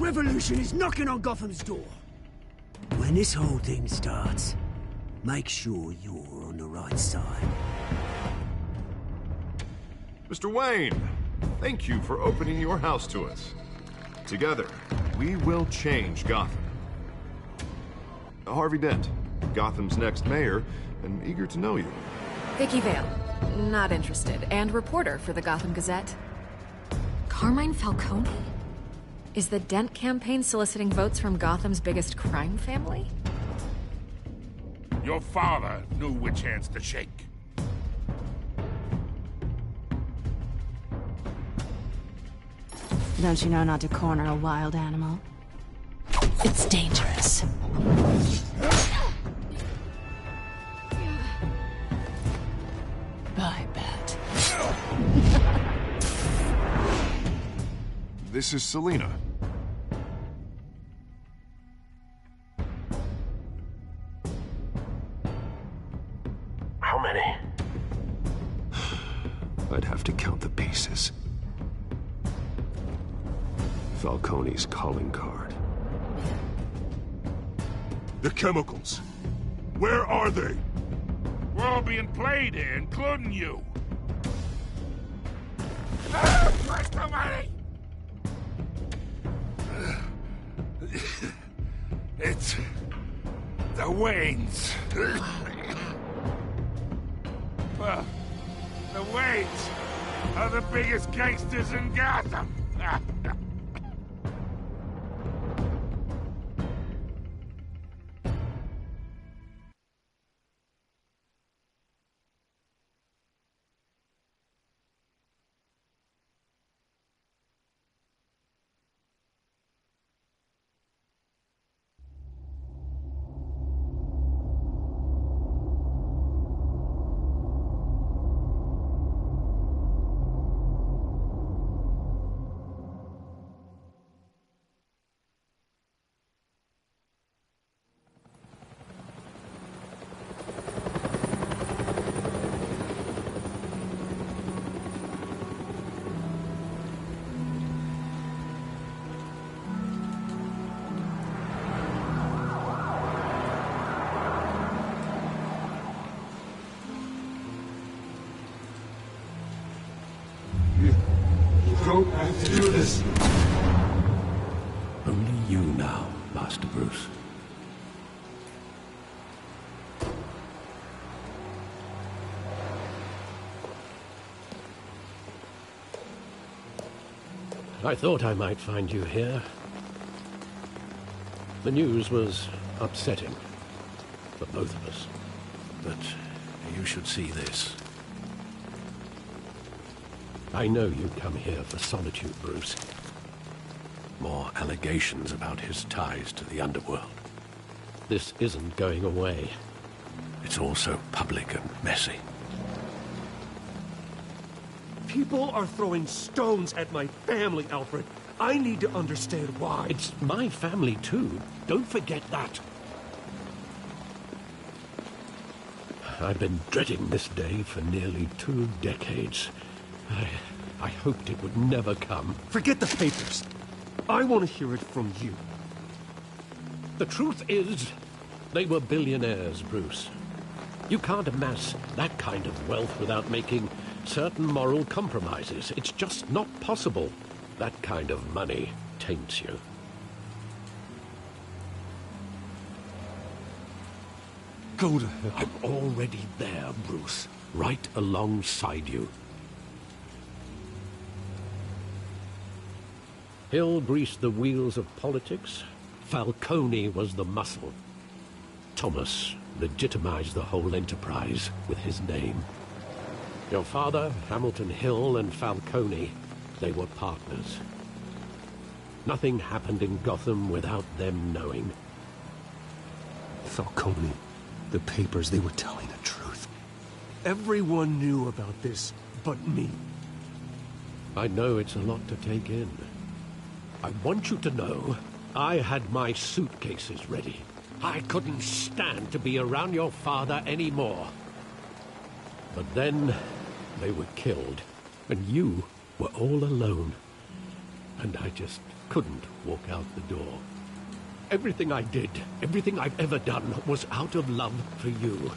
revolution is knocking on Gotham's door. When this whole thing starts, make sure you're on the right side. Mr. Wayne, thank you for opening your house to us. Together, we will change Gotham. Harvey Dent, Gotham's next mayor, and eager to know you. Vicky Vale, not interested, and reporter for the Gotham Gazette. Carmine Falcone? Is the Dent campaign soliciting votes from Gotham's biggest crime family? Your father knew which hands to shake. Don't you know not to corner a wild animal? It's dangerous. I bet. This is Selina. How many? I'd have to count the pieces. Falcone's calling card. The chemicals. Where are they? We're all being played here, including you. Where's the money? It's the Waynes. Well, the Waynes are the biggest gangsters in Gotham. Don't have to do this. Only you now, Master Bruce. I thought I might find you here. The news was upsetting for both of us. But you should see this. I know you come here for solitude, Bruce. More allegations about his ties to the underworld. This isn't going away. It's also public and messy. People are throwing stones at my family, Alfred. I need to understand why. It's my family, too. Don't forget that. I've been dreading this day for nearly 2 decades. I hoped it would never come. Forget the papers. I want to hear it from you. The truth is, they were billionaires, Bruce. You can't amass that kind of wealth without making certain moral compromises. It's just not possible. That kind of money taints you. Go to hell. I'm already there, Bruce. Right alongside you. Hill greased the wheels of politics. Falcone was the muscle. Thomas legitimized the whole enterprise with his name. Your father, Hamilton Hill, and Falcone, they were partners. Nothing happened in Gotham without them knowing. Falcone, the papers, they were telling the truth. Everyone knew about this but me. I know it's a lot to take in. I want you to know, I had my suitcases ready. I couldn't stand to be around your father anymore. But then, they were killed, and you were all alone. And I just couldn't walk out the door. Everything I did, everything I've ever done, was out of love for you.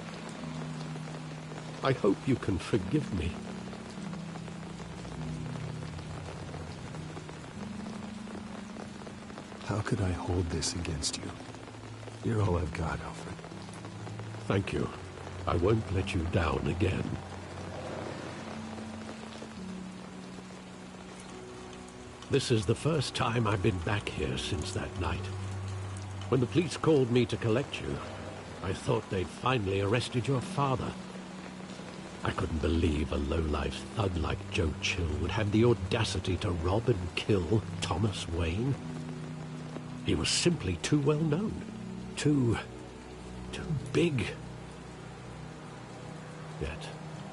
I hope you can forgive me. How could I hold this against you? You're all I've got, Alfred. Thank you. I won't let you down again. This is the first time I've been back here since that night. When the police called me to collect you, I thought they'd finally arrested your father. I couldn't believe a low-life thug like Joe Chill would have the audacity to rob and kill Thomas Wayne. He was simply too well known. Too big. Yet,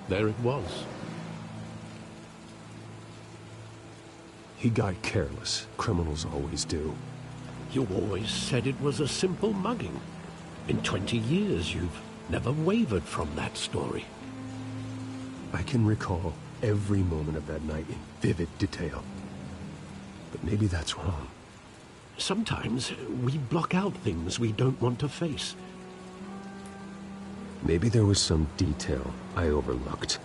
there it was. He got careless. Criminals always do. You always said it was a simple mugging. In 20 years, you've never wavered from that story. I can recall every moment of that night in vivid detail. But maybe that's wrong. Sometimes we block out things we don't want to face. Maybe there was some detail I overlooked.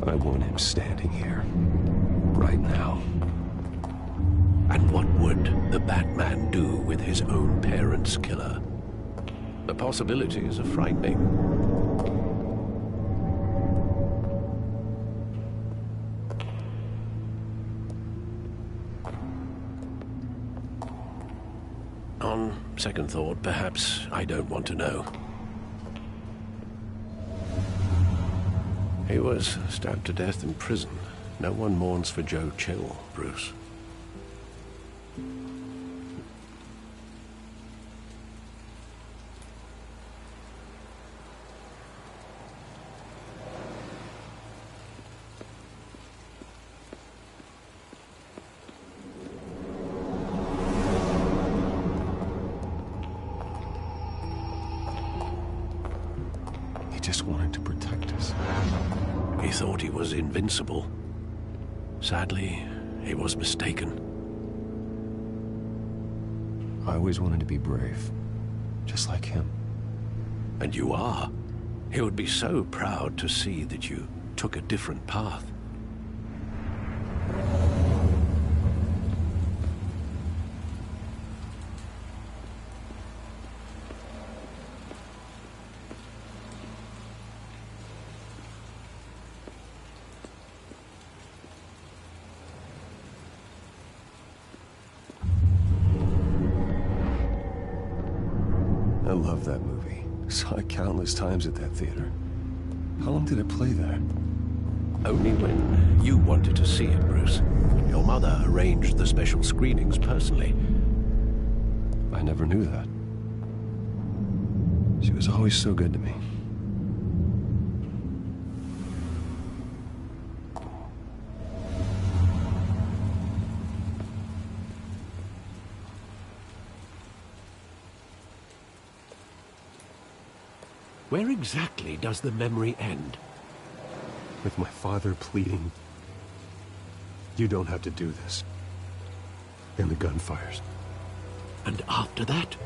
I want him standing here, right now. And what would the Batman do with his own parents' killer? The possibilities are frightening. On second thought, perhaps I don't want to know. He was stabbed to death in prison. No one mourns for Joe Chill, Bruce. He just wanted to protect us. He thought he was invincible. Sadly, he was mistaken. I always wanted to be brave, just like him. And you are. He would be so proud to see that you took a different path. I love that movie. Saw it countless times at that theater. How long did it play there? Only when you wanted to see it, Bruce. Your mother arranged the special screenings personally. I never knew that. She was always so good to me. Where exactly does the memory end? With my father pleading, "You don't have to do this." And the gunfires. And after that?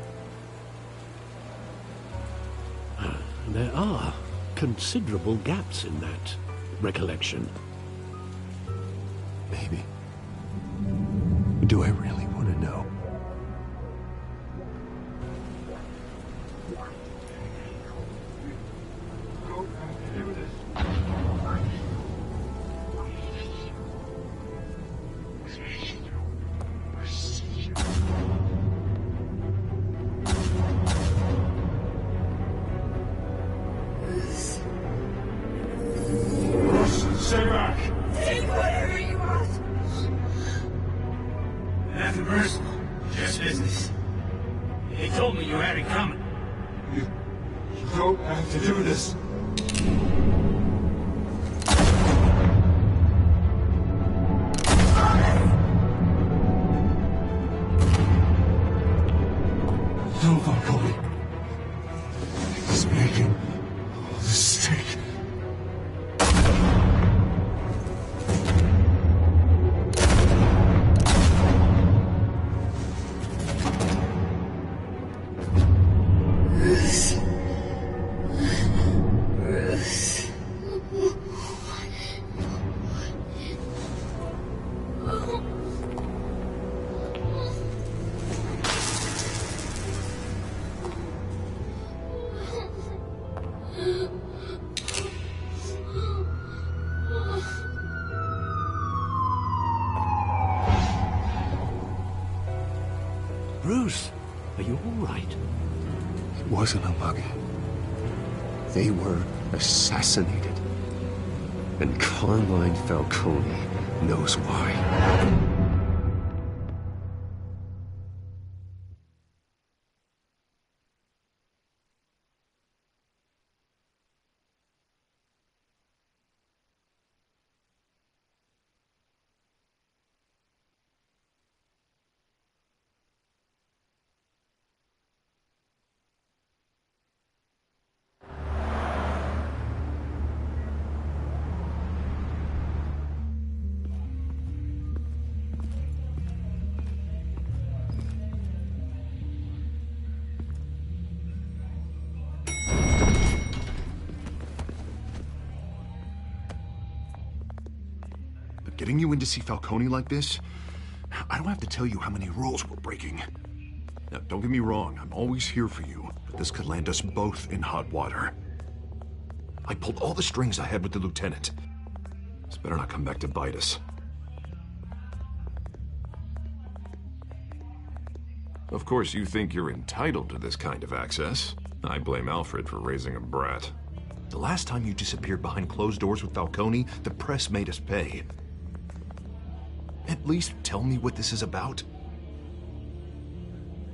There are considerable gaps in that recollection. Maybe. Do I really want to know? Stay back! Take whatever you want. Nothing personal, just business. He told me you had it coming. You don't have to do this. Bruce, are you all right? It wasn't a mugging. They were assassinated. And Carmine Falcone knows why. Getting you in to see Falcone like this? I don't have to tell you how many rules we're breaking. Now, don't get me wrong, I'm always here for you, but this could land us both in hot water. I pulled all the strings I had with the lieutenant. This better not come back to bite us. Of course, you think you're entitled to this kind of access. I blame Alfred for raising a brat. The last time you disappeared behind closed doors with Falcone, the press made us pay. At least tell me what this is about.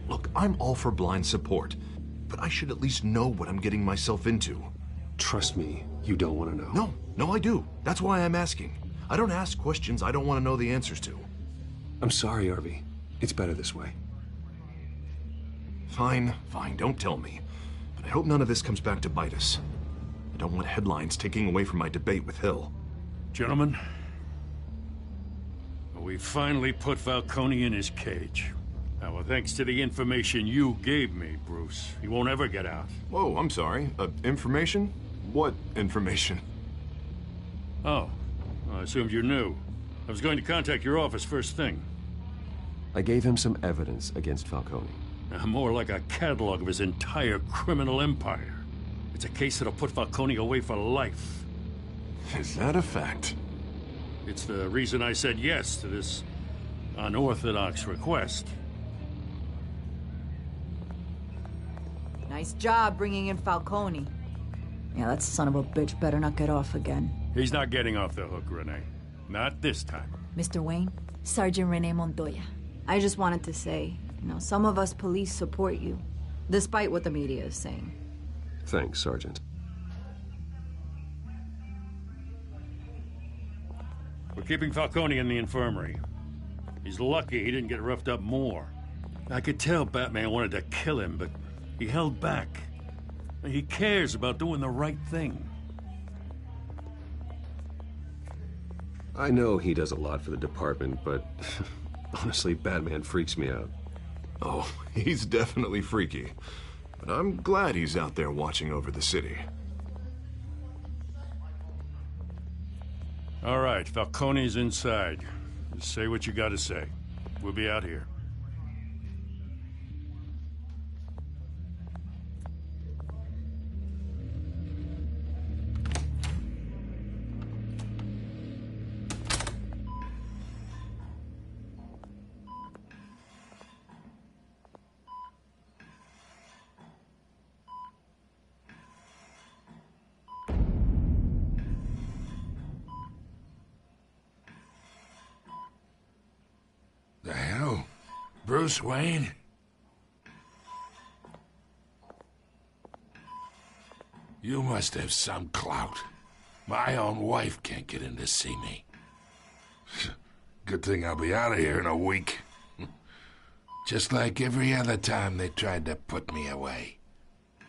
Look, I'm all for blind support, but I should at least know what I'm getting myself into. Trust me, you don't want to know. No, I do. That's why I'm asking. I don't ask questions I don't want to know the answers to. I'm sorry, Arby. It's better this way. Fine, don't tell me. But I hope none of this comes back to bite us. I don't want headlines taking away from my debate with Hill. Gentlemen, we finally put Falcone in his cage. Now, well, thanks to the information you gave me, Bruce, he won't ever get out. Whoa, I'm sorry. Information? What information? Oh, I assumed you knew. I was going to contact your office first thing. I gave him some evidence against Falcone. More like a catalog of his entire criminal empire. It's a case that'll put Falcone away for life. Is that a fact? It's the reason I said yes to this unorthodox request. Nice job bringing in Falcone. Yeah, that son of a bitch better not get off again. He's not getting off the hook, Renee. Not this time. Mr. Wayne, Sergeant Renee Montoya. I just wanted to say, some of us police support you, despite what the media is saying. Thanks, Sergeant. We're keeping Falcone in the infirmary. He's lucky he didn't get roughed up more. I could tell Batman wanted to kill him, but he held back. He cares about doing the right thing. I know he does a lot for the department, but honestly, Batman freaks me out. Oh, he's definitely freaky. But I'm glad he's out there watching over the city. All right, Falcone's inside. Just say what you gotta say. We'll be out here. The hell? Bruce Wayne? You must have some clout. My own wife can't get in to see me. Good thing I'll be out of here in a week. Just like every other time they tried to put me away.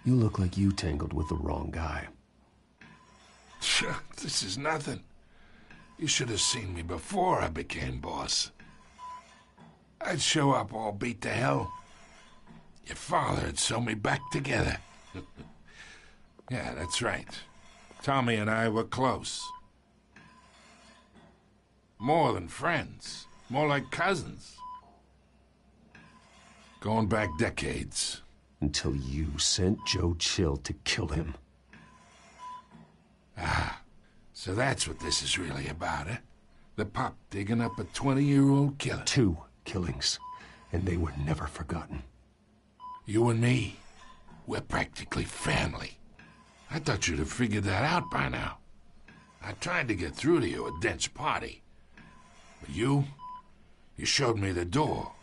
You look like you tangled with the wrong guy. This is nothing. You should have seen me before I became boss. I'd show up all beat to hell. Your father'd sew me back together. Yeah, that's right. Tommy and I were close. More than friends. More like cousins. Going back decades. Until you sent Joe Chill to kill him. Ah, so that's what this is really about, eh? The pup digging up a 20-year-old killer. 2 killings. and they were never forgotten. You and me, we're practically family. I thought you'd have figured that out by now. I tried to get through to you at Dent's party. But you showed me the door.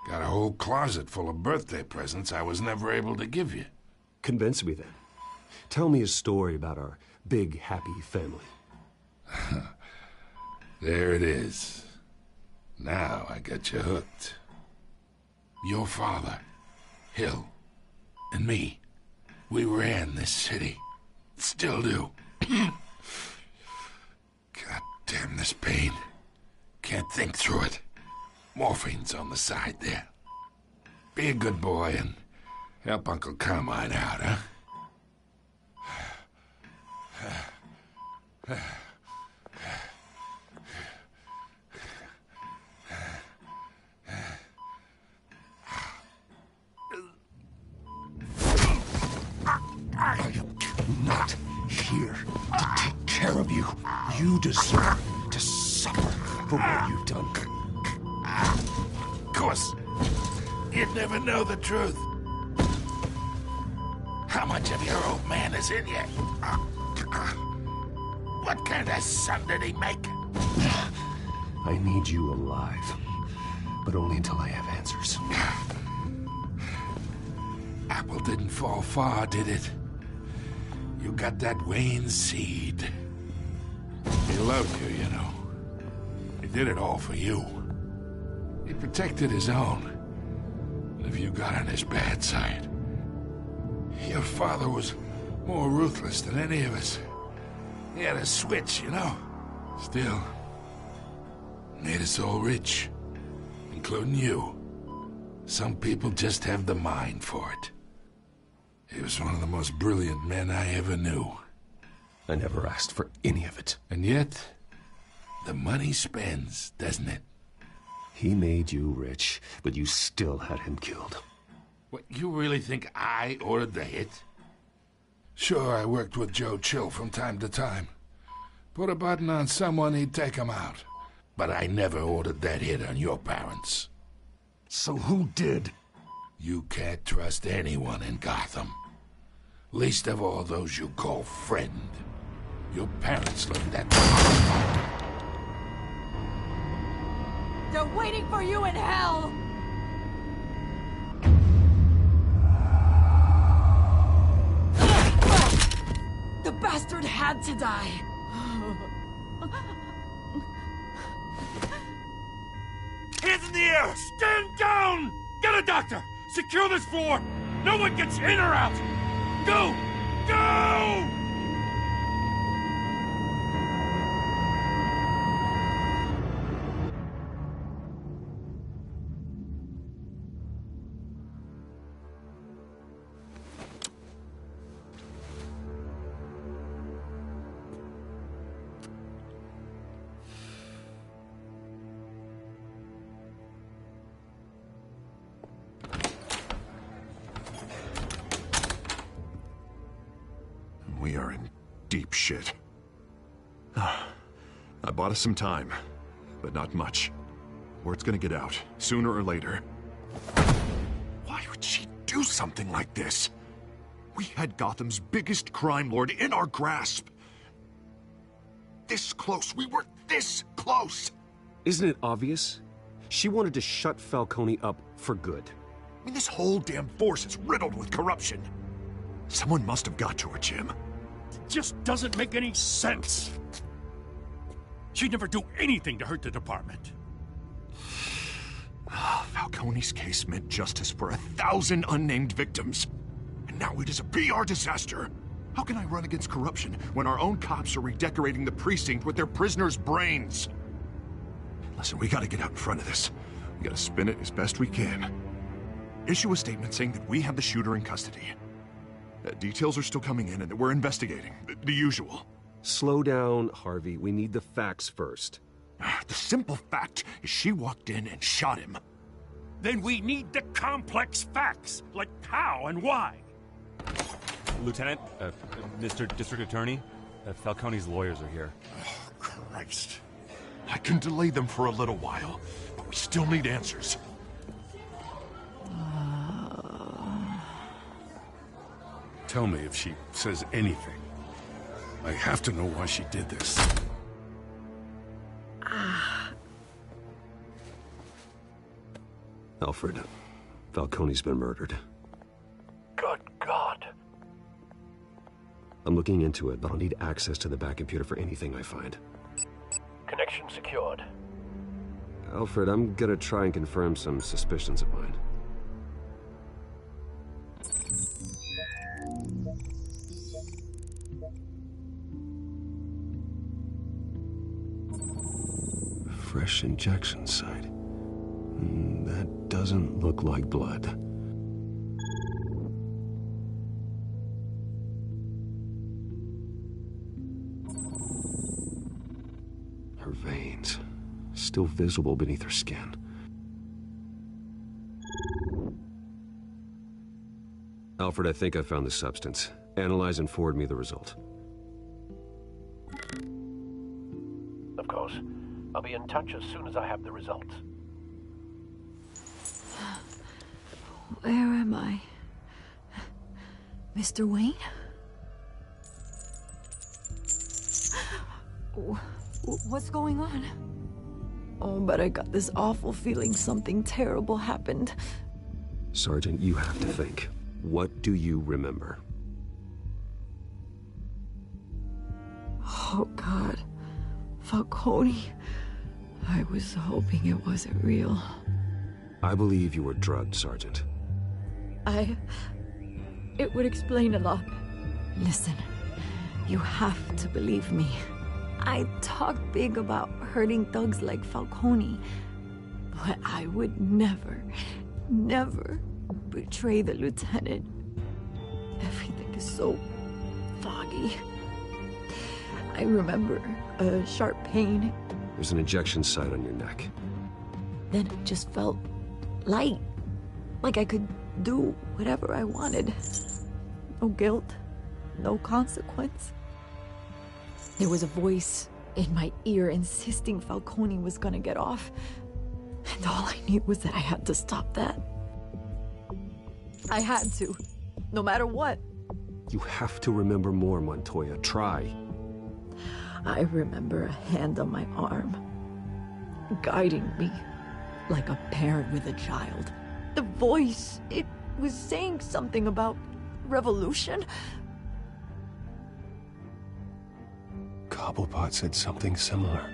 Got a whole closet full of birthday presents I was never able to give you. Convince me then. Tell me a story about our big, happy family. There it is. Now I got you hooked. Your father, Hill, and me, we ran this city. Still do. God damn this pain. Can't think through it. Morphine's on the side there. Be a good boy and help Uncle Carmine out, huh? Not here to take care of you. You deserve to suffer for what you've done. Of course, you'd never know the truth. How much of your old man is in you? What kind of son did he make? I need you alive, but only until I have answers. Apple didn't fall far, did it? You got that Wayne seed. He loved you, you know. He did it all for you. He protected his own. And if you got on his bad side, your father was more ruthless than any of us. He had a switch, you know. Still, made us all rich, including you. Some people just have the mind for it. He was one of the most brilliant men I ever knew. I never asked for any of it. And yet, the money spends, doesn't it? He made you rich, but you still had him killed. What, you really think I ordered the hit? Sure, I worked with Joe Chill from time to time. Put a button on someone, he'd take him out. But I never ordered that hit on your parents. So who did? You can't trust anyone in Gotham. Least of all those you call friend. Your parents learned that. They're waiting for you in hell! The bastard had to die. Hands in the air! Stand down! Get a doctor! Secure this floor! No one gets in or out! Go! Go! We are in deep shit. I bought us some time, but not much. Word's gonna get out, sooner or later. Why would she do something like this? We had Gotham's biggest crime lord in our grasp. This close, we were this close! Isn't it obvious? She wanted to shut Falcone up for good. I mean, this whole damn force is riddled with corruption. Someone must have got to her, Jim. It just doesn't make any sense. She'd never do anything to hurt the department. Falcone's case meant justice for 1,000 unnamed victims. And now it is a PR disaster. How can I run against corruption when our own cops are redecorating the precinct with their prisoners' brains? Listen, we gotta get out in front of this. We gotta spin it as best we can. Issue a statement saying that we have the shooter in custody. Details are still coming in and that we're investigating. The usual. Slow down, Harvey. We need the facts first. The simple fact is she walked in and shot him. Then we need the complex facts, like how and why. Lieutenant, Mr. District Attorney, Falcone's lawyers are here. Oh, Christ. I can delay them for a little while, but we still need answers. Tell me if she says anything. I have to know why she did this. Alfred, Falcone's been murdered. Good God. I'm looking into it, but I'll need access to the back computer for anything I find. Connection secured. Alfred, I'm gonna try and confirm some suspicions of mine. Fresh injection site. That doesn't look like blood. Her veins, still visible beneath her skin. Alfred, I think I found the substance. Analyze and forward me the result. Of course. I'll be in touch as soon as I have the results. Where am I? Mr. Wayne? What's going on? Oh, but I got this awful feeling something terrible happened. Sergeant, you have to think. What do you remember? Oh, God. Falcone. I was hoping it wasn't real. I believe you were drugged, Sergeant. It would explain a lot. Listen, you have to believe me. I talk big about hurting thugs like Falcone, but I would never, never betray the lieutenant. Everything is so foggy. I remember a sharp pain. There's an injection site on your neck. Then it just felt light. Like I could do whatever I wanted. No guilt, no consequence. There was a voice in my ear insisting Falcone was gonna get off. And all I knew was that I had to stop that. I had to, no matter what. You have to remember more, Montoya. Try. I remember a hand on my arm, guiding me like a parent with a child. The voice, it was saying something about revolution. Cobblepot said something similar.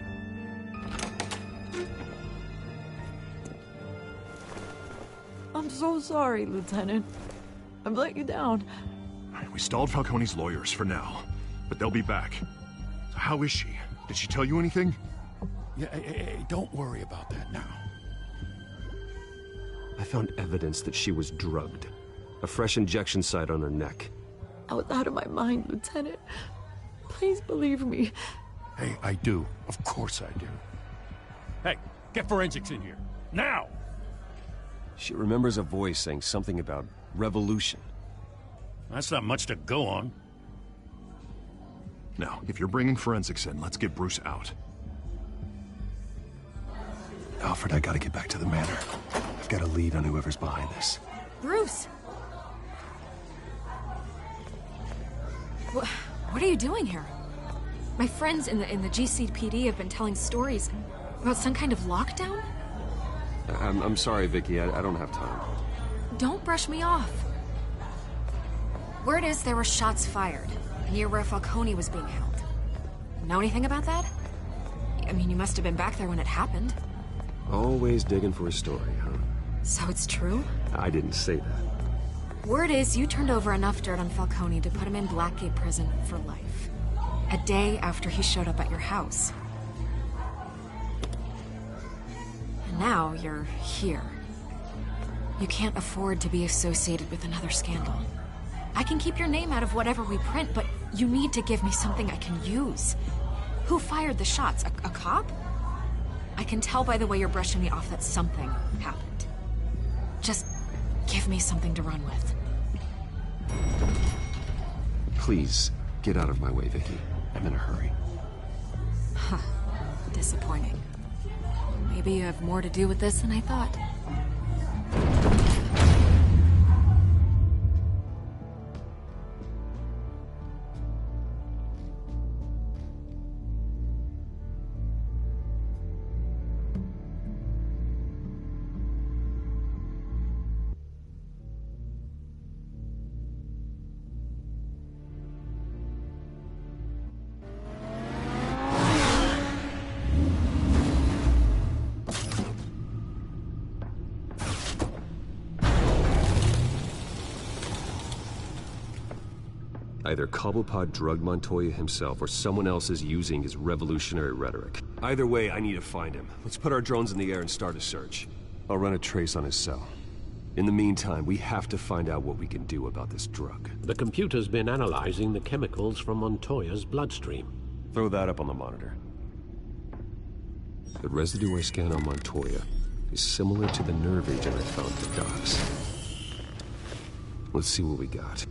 I'm so sorry, Lieutenant. I've let you down. We stalled Falcone's lawyers for now, but they'll be back. So how is she? Did she tell you anything? Yeah, hey, don't worry about that now. I found evidence that she was drugged. A fresh injection site on her neck. I was out of my mind, Lieutenant. Please believe me. Hey, I do. Of course I do. Hey, get forensics in here. Now! She remembers a voice saying something about revolution. That's not much to go on. Now, if you're bringing forensics in, let's get Bruce out. Alfred, I gotta get back to the manor. I've got a lead on whoever's behind this. Bruce! What are you doing here? My friends in the GCPD have been telling stories about some kind of lockdown? I'm sorry, Vicky. I don't have time. Don't brush me off. Word is there were shots fired near where Falcone was being held. Know anything about that? I mean, you must have been back there when it happened. Always digging for a story, huh? So it's true? I didn't say that. Word is you turned over enough dirt on Falcone to put him in Blackgate Prison for life. A day after he showed up at your house. And now you're here. You can't afford to be associated with another scandal. I can keep your name out of whatever we print, but you need to give me something I can use. Who fired the shots? A cop? I can tell by the way you're brushing me off that something happened. Just give me something to run with. Please, get out of my way, Vicky. I'm in a hurry. Huh. Disappointing. Maybe you have more to do with this than I thought. Either Cobblepot drugged Montoya himself, or someone else is using his revolutionary rhetoric. Either way, I need to find him. Let's put our drones in the air and start a search. I'll run a trace on his cell. In the meantime, we have to find out what we can do about this drug. The computer's been analyzing the chemicals from Montoya's bloodstream. Throw that up on the monitor. The residue I scanned on Montoya is similar to the nerve agent I found at the docks. Let's see what we got.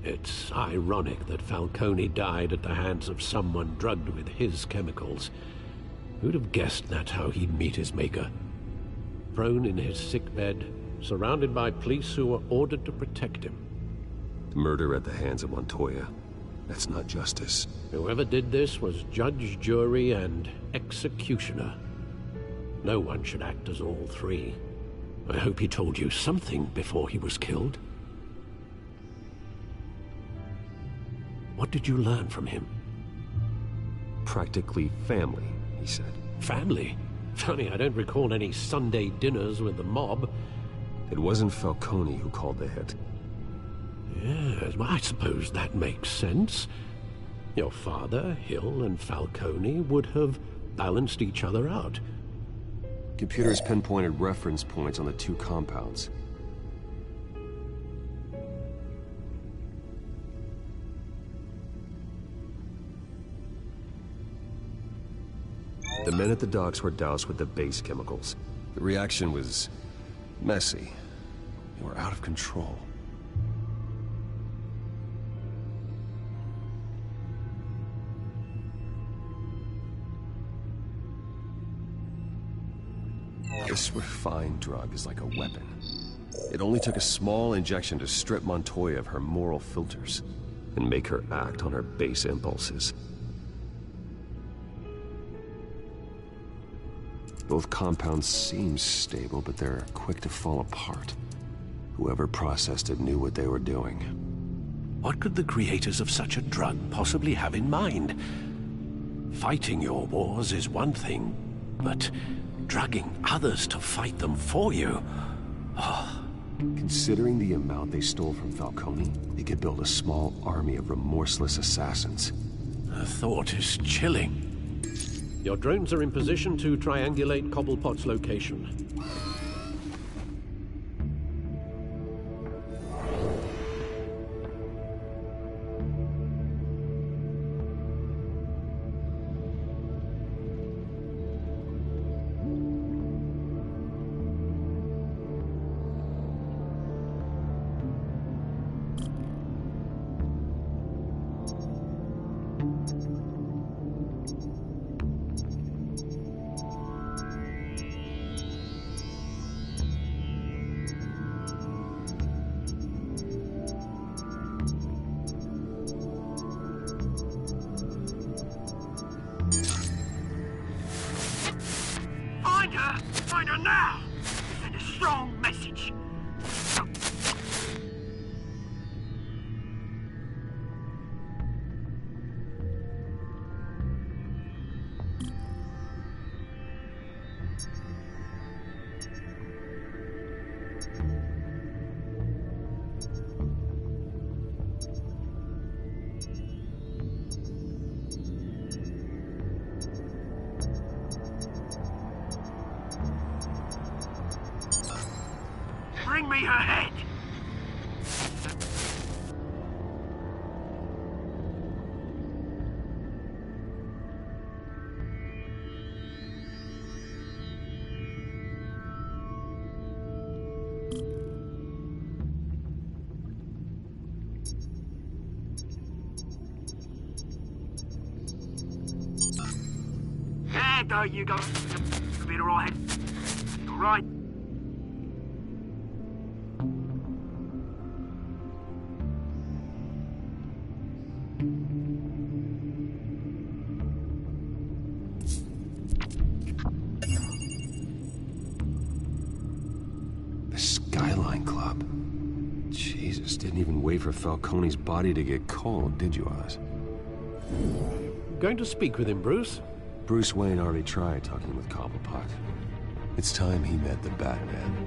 It's ironic that Falcone died at the hands of someone drugged with his chemicals. Who'd have guessed that's how he'd meet his maker? Prone in his sickbed, surrounded by police who were ordered to protect him. Murder at the hands of Montoya. That's not justice. Whoever did this was judge, jury, and executioner. No one should act as all three. I hope he told you something before he was killed. What did you learn from him? Practically family, he said. Family? Funny, I don't recall any Sunday dinners with the mob. It wasn't Falcone who called the hit. Yes, well, I suppose that makes sense. Your father, Hill, and Falcone would have balanced each other out. Computers pinpointed reference points on the two compounds. The men at the docks were doused with the base chemicals. The reaction was messy. They were out of control. This refined drug is like a weapon. It only took a small injection to strip Montoya of her moral filters and make her act on her base impulses. Both compounds seem stable, but they're quick to fall apart. Whoever processed it knew what they were doing. What could the creators of such a drug possibly have in mind? Fighting your wars is one thing, but drugging others to fight them for you? Oh. Considering the amount they stole from Falcone, they could build a small army of remorseless assassins. The thought is chilling. Your drones are in position to triangulate Cobblepot's location. Find her now! Send a strong message. Bring me her head! There you go. You'll be alright. Alright. Didn't even wait for Falcone's body to get cold, did you, Oz? Going to speak with him, Bruce? Bruce Wayne already tried talking with Cobblepot. It's time he met the Batman.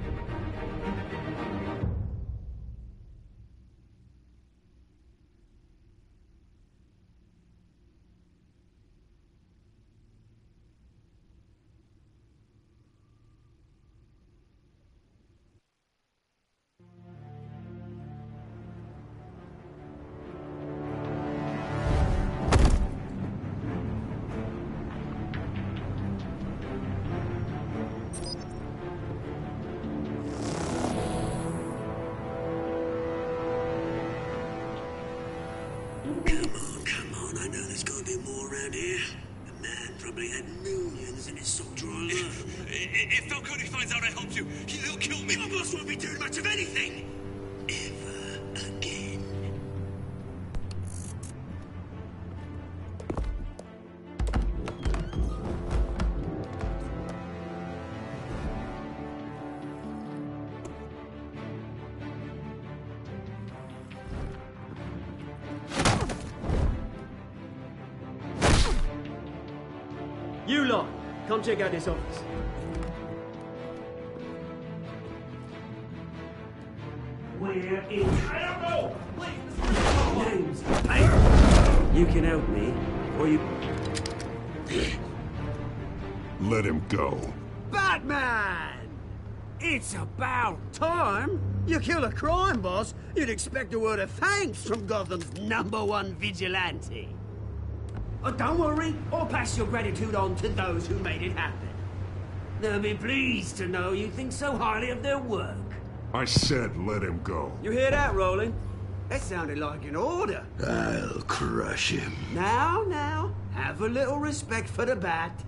around here. The man probably had millions in his soul drawer alone. If Falcone finds out I helped you, he'll kill me. Your boss won't be doing much of anything. Ever again. You lot, come check out this office. Where is... I don't know! Names, paper. You can help me, or you... Let him go. Batman! It's about time. You kill a crime boss, you'd expect a word of thanks from Gotham's #1 vigilante. Oh, don't worry, I'll pass your gratitude on to those who made it happen. They'll be pleased to know you think so highly of their work. I said let him go. You hear that, Roland? That sounded like an order. I'll crush him. Now, have a little respect for the Bat.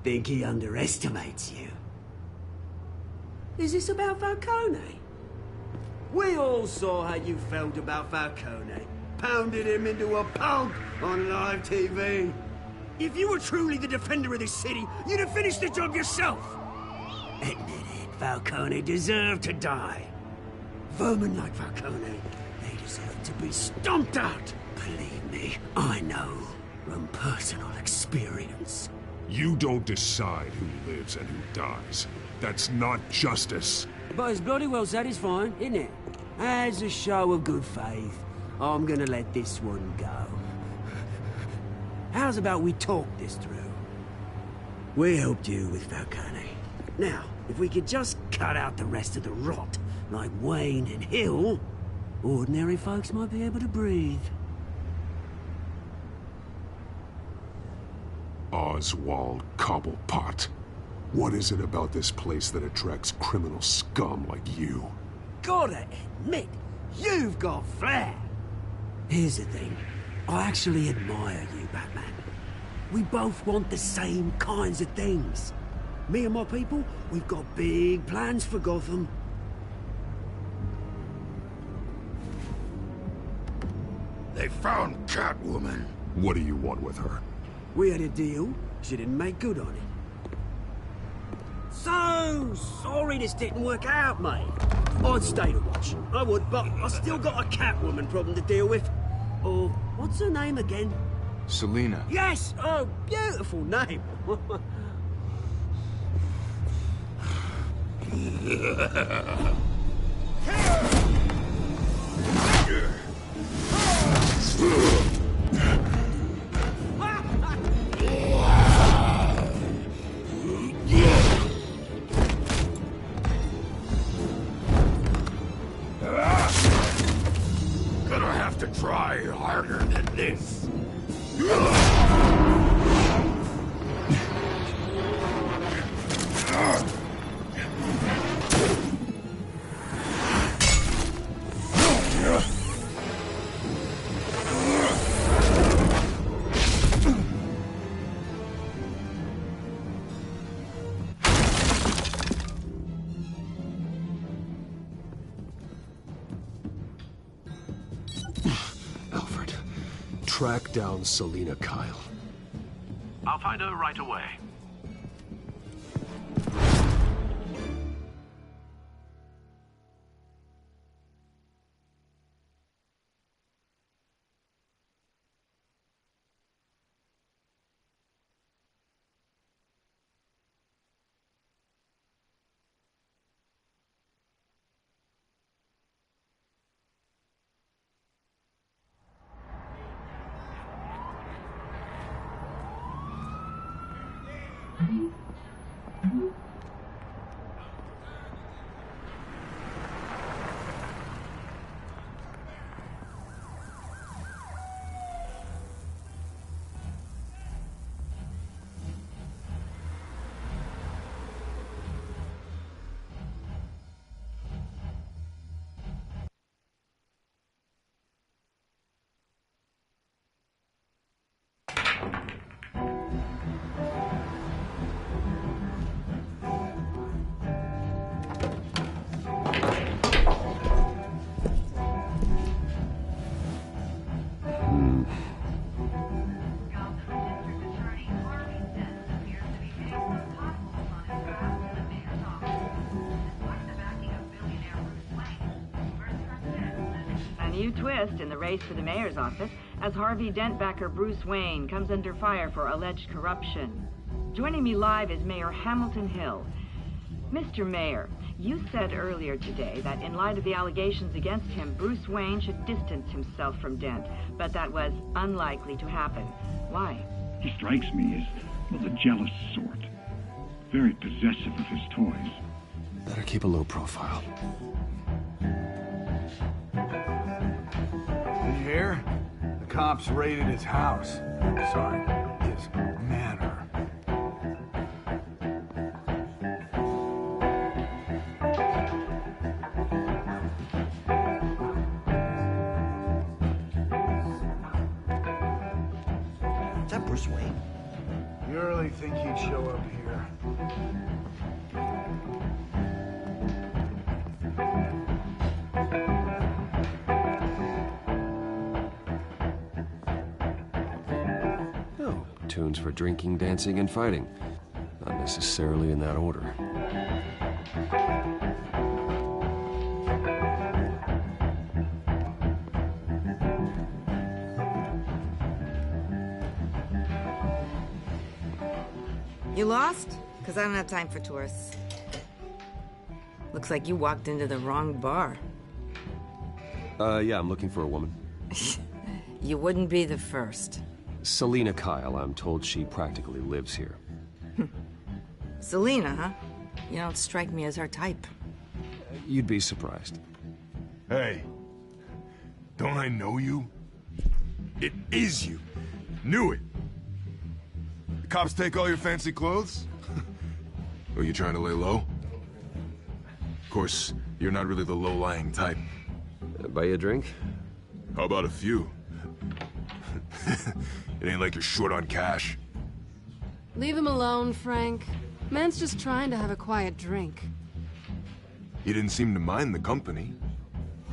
Think he underestimates you. Is this about Falcone? We all saw how you felt about Falcone. Pounded him into a pulp on live TV. If you were truly the defender of this city, you'd have finished the job yourself. Admit it, Falcone deserved to die. Vermin like Falcone, they deserve to be stomped out. Believe me, I know from personal experience. You don't decide who lives and who dies. That's not justice. But it's bloody well satisfying, isn't it? As a show of good faith, I'm gonna let this one go. How's about we talk this through? We helped you with Falcone. Now, if we could just cut out the rest of the rot, like Wayne and Hill, ordinary folks might be able to breathe. Oswald Cobblepot. What is it about this place that attracts criminal scum like you? Gotta admit, you've got flair. Here's the thing. I actually admire you, Batman. We both want the same kinds of things. Me and my people, we've got big plans for Gotham. They found Catwoman. What do you want with her? We had a deal. She didn't make good on it. So sorry this didn't work out, mate. I'd stay to watch. I would, but I still got a Catwoman problem to deal with. Oh, what's her name again? Selina. Yes! Oh, beautiful name. Gonna have to try harder than this. Alfred, track down Selina Kyle. I'll find her right away. new twist in the race for the mayor's office as Harvey Dent-backer Bruce Wayne comes under fire for alleged corruption. Joining me live is Mayor Hamilton Hill. Mr. Mayor, you said earlier today that in light of the allegations against him, Bruce Wayne should distance himself from Dent, but that was unlikely to happen. Why? He strikes me as, well, the jealous sort. Very possessive of his toys. Better keep a low profile. Did you hear? The cops raided his house. Sorry, his manor. Is that Bruce Wayne? You really think he'd show up here? Oh, tunes for drinking, dancing, and fighting. Not necessarily in that order. You lost? Because I don't have time for tourists. Looks like you walked into the wrong bar. Yeah, I'm looking for a woman. You wouldn't be the first. Selina Kyle, I'm told she practically lives here. Selina, huh? You don't strike me as her type. You'd be surprised. Hey, don't I know you? It is you. Knew it. The cops take all your fancy clothes? Are you trying to lay low? Of course, you're not really the low-lying type. Buy you a drink? How about a few? It ain't like you're short on cash. Leave him alone, Frank. Man's just trying to have a quiet drink. He didn't seem to mind the company.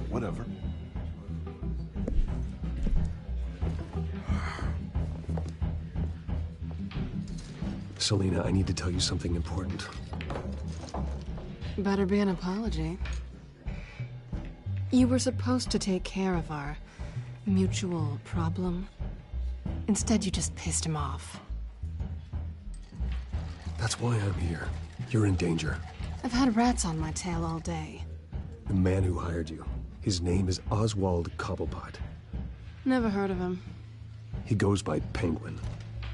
Whatever. Selina, I need to tell you something important. Better be an apology. You were supposed to take care of our mutual problem. Instead, you just pissed him off. That's why I'm here. You're in danger. I've had rats on my tail all day. The man who hired you, his name is Oswald Cobblepot. Never heard of him. He goes by Penguin.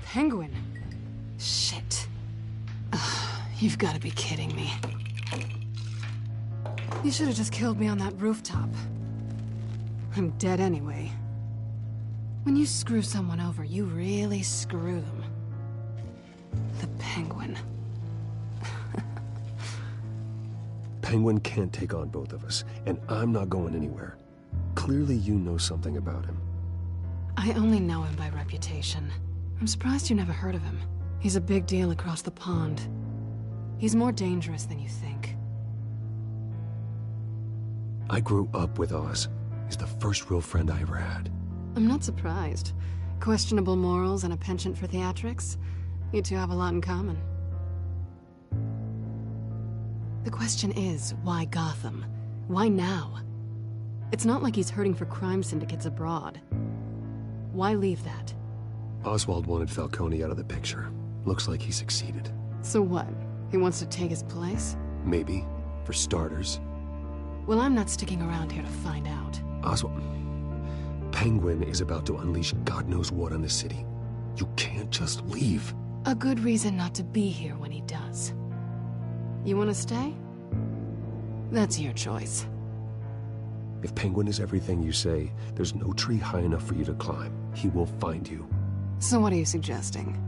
Penguin? Shit. Ugh, you've got to be kidding me. You should have just killed me on that rooftop. I'm dead anyway. When you screw someone over, you really screw them. The Penguin. Penguin can't take on both of us, and I'm not going anywhere. Clearly you know something about him. I only know him by reputation. I'm surprised you never heard of him. He's a big deal across the pond. He's more dangerous than you think. I grew up with Oz. He's the first real friend I ever had. I'm not surprised. Questionable morals and a penchant for theatrics. You two have a lot in common. The question is, why Gotham? Why now? It's not like he's hurting for crime syndicates abroad. Why leave that? Oswald wanted Falcone out of the picture. Looks like he succeeded. So what? He wants to take his place? Maybe. For starters. Well, I'm not sticking around here to find out. Oswald... Penguin is about to unleash God knows what on the city. You can't just leave. A good reason not to be here when he does. You want to stay? That's your choice. If Penguin is everything you say, there's no tree high enough for you to climb. He will find you. So what are you suggesting?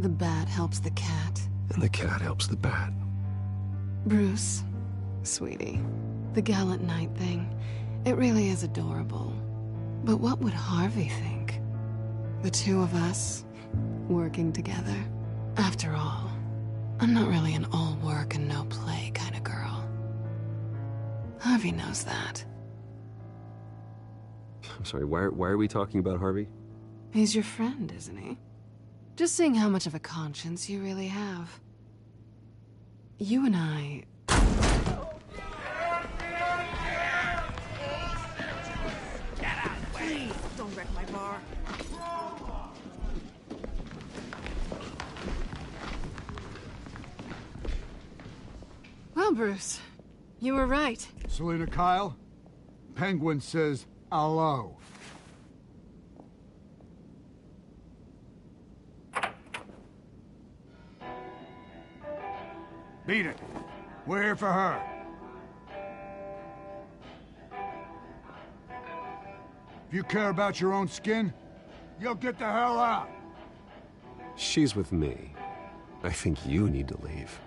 The bat helps the cat? And the cat helps the bat. Bruce, sweetie, the gallant knight thing, it really is adorable. But what would Harvey think? The two of us, working together? After all, I'm not really an all work and no play kind of girl. Harvey knows that. I'm sorry, why are we talking about Harvey? He's your friend, isn't he? Just seeing how much of a conscience you really have. You and I... Please, don't wreck my bar. Well, Bruce, you were right. Selina Kyle, Penguin says hello. Beat it. We're here for her. If you care about your own skin, you'll get the hell out. She's with me. I think you need to leave.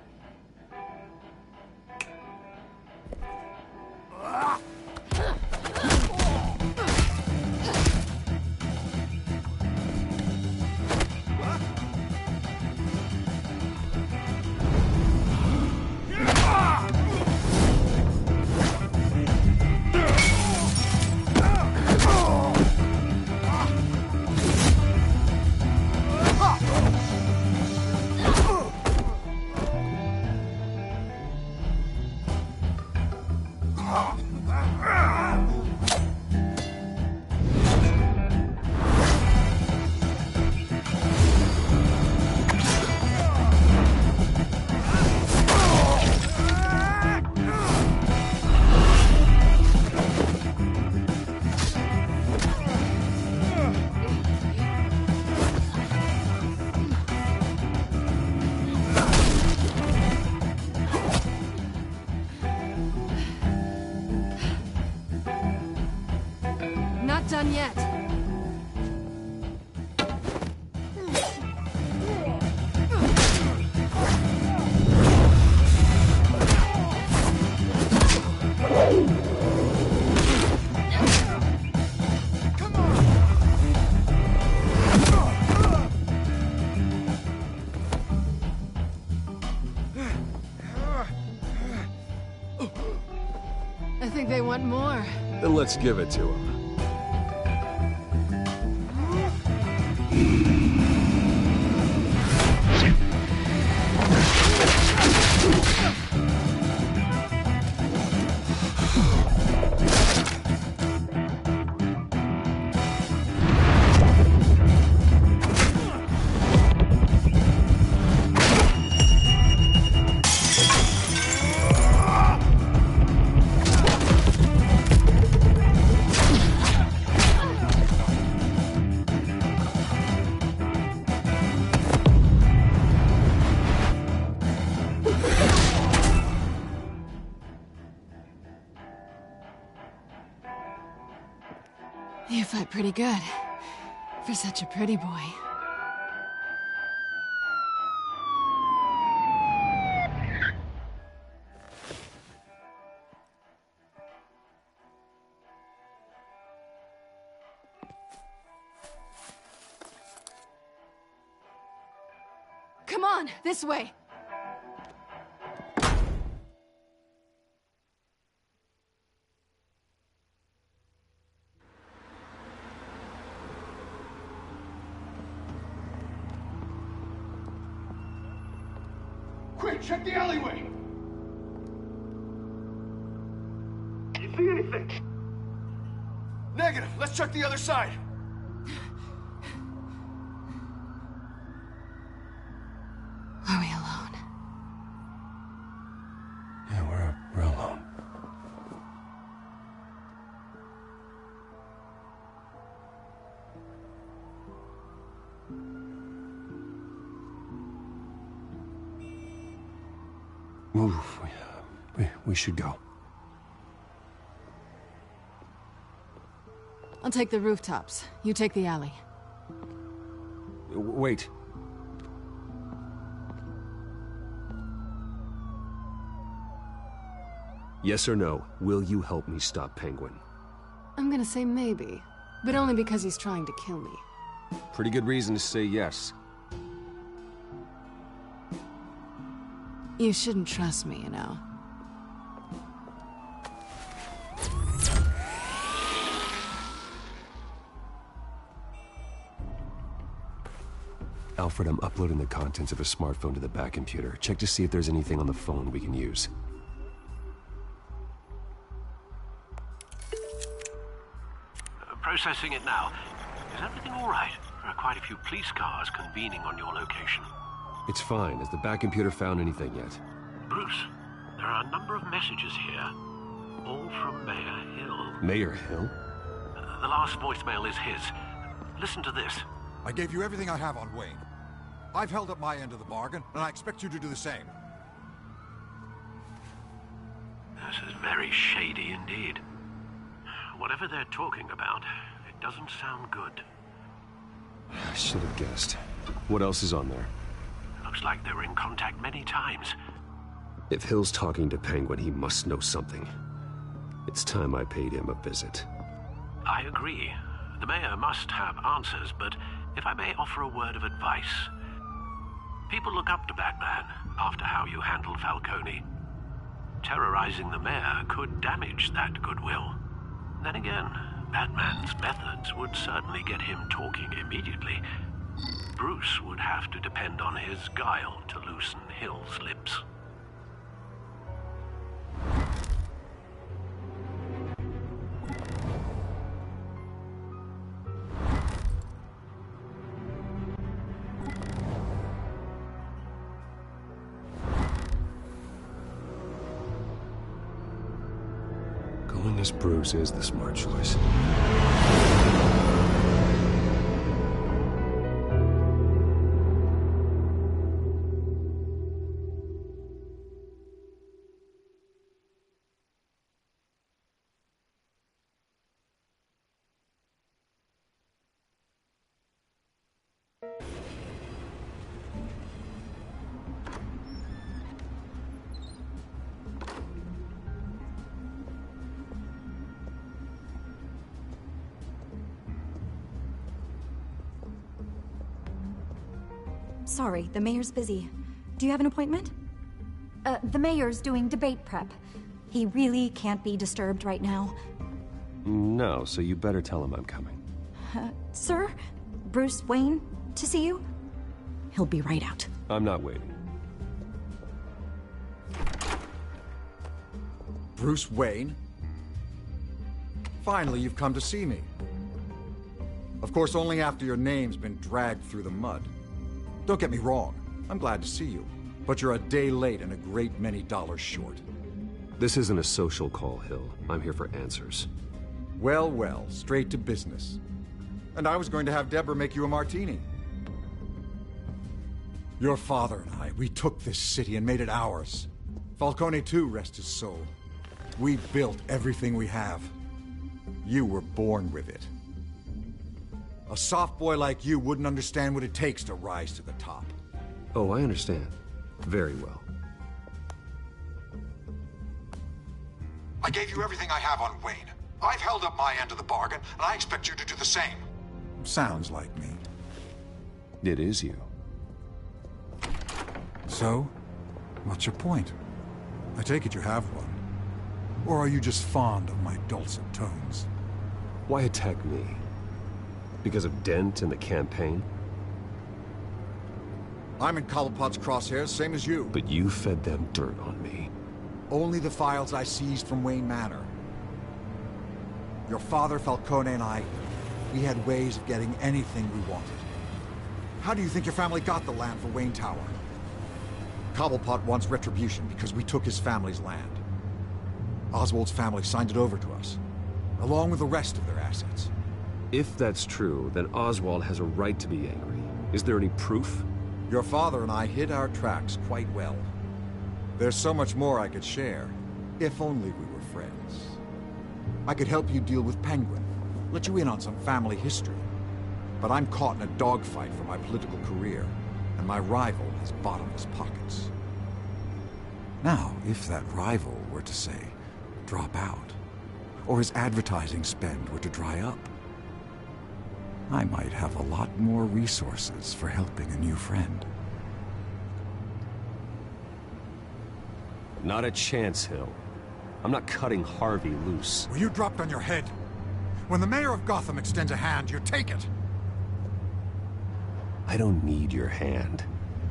Done yet. I think they want more. Then let's give it to them. You fight pretty good. For such a pretty boy. Come on, this way. Quick, check the alleyway! You see anything? Negative. Let's check the other side. Are we alone? Yeah, we're alone. Move. We should go. I'll take the rooftops. You take the alley. Wait. Yes or no, will you help me stop Penguin? I'm gonna say maybe, but only because he's trying to kill me. Pretty good reason to say yes. You shouldn't trust me, you know. Alfred, I'm uploading the contents of a smartphone to the back computer. Check to see if there's anything on the phone we can use. Processing it now. Is everything all right? There are quite a few police cars convening on your location. It's fine. Has the back computer found anything yet? Bruce, there are a number of messages here. All from Mayor Hill. Mayor Hill? The last voicemail is his. Listen to this. I gave you everything I have on Wayne. I've held up my end of the bargain, and I expect you to do the same. This is very shady indeed. Whatever they're talking about, it doesn't sound good. I should have guessed. What else is on there? Looks like they were in contact many times. If Hill's talking to Penguin, he must know something. It's time I paid him a visit. I agree. The mayor must have answers, but if I may offer a word of advice. People look up to Batman after how you handled Falcone. Terrorizing the mayor could damage that goodwill. Then again, Batman's methods would certainly get him talking immediately. Bruce would have to depend on his guile to loosen Hill's lips. Going as Bruce is the smart choice. Sorry, the mayor's busy. Do you have an appointment? The mayor's doing debate prep. He really can't be disturbed right now. No, so you better tell him I'm coming. Sir? Bruce Wayne? To see you? He'll be right out. I'm not waiting. Bruce Wayne? Finally, you've come to see me. Of course, only after your name's been dragged through the mud. Don't get me wrong, I'm glad to see you. But you're a day late and a great many dollars short. This isn't a social call, Hill. I'm here for answers. Well, well, straight to business. And I was going to have Deborah make you a martini. Your father and I, we took this city and made it ours. Falcone too, rest his soul. We built everything we have. You were born with it. A soft boy like you wouldn't understand what it takes to rise to the top. Oh, I understand. Very well. I gave you everything I have on Wayne. I've held up my end of the bargain, and I expect you to do the same. Sounds like me. It is you. So, what's your point? I take it you have one. Or are you just fond of my dulcet tones? Why attack me? Because of Dent and the campaign? I'm in Cobblepot's crosshairs, same as you. But you fed them dirt on me. Only the files I seized from Wayne Manor. Your father, Falcone, and I, we had ways of getting anything we wanted. How do you think your family got the land for Wayne Tower? Cobblepot wants retribution because we took his family's land. Oswald's family signed it over to us, along with the rest of their assets. If that's true, then Oswald has a right to be angry. Is there any proof? Your father and I hid our tracks quite well. There's so much more I could share, if only we were friends. I could help you deal with Penguin, let you in on some family history. But I'm caught in a dogfight for my political career, and my rival has bottomless pockets. Now, if that rival were to say, drop out, or his advertising spend were to dry up, I might have a lot more resources for helping a new friend. Not a chance, Hill. I'm not cutting Harvey loose. Well, you dropped on your head. When the mayor of Gotham extends a hand, you take it. I don't need your hand.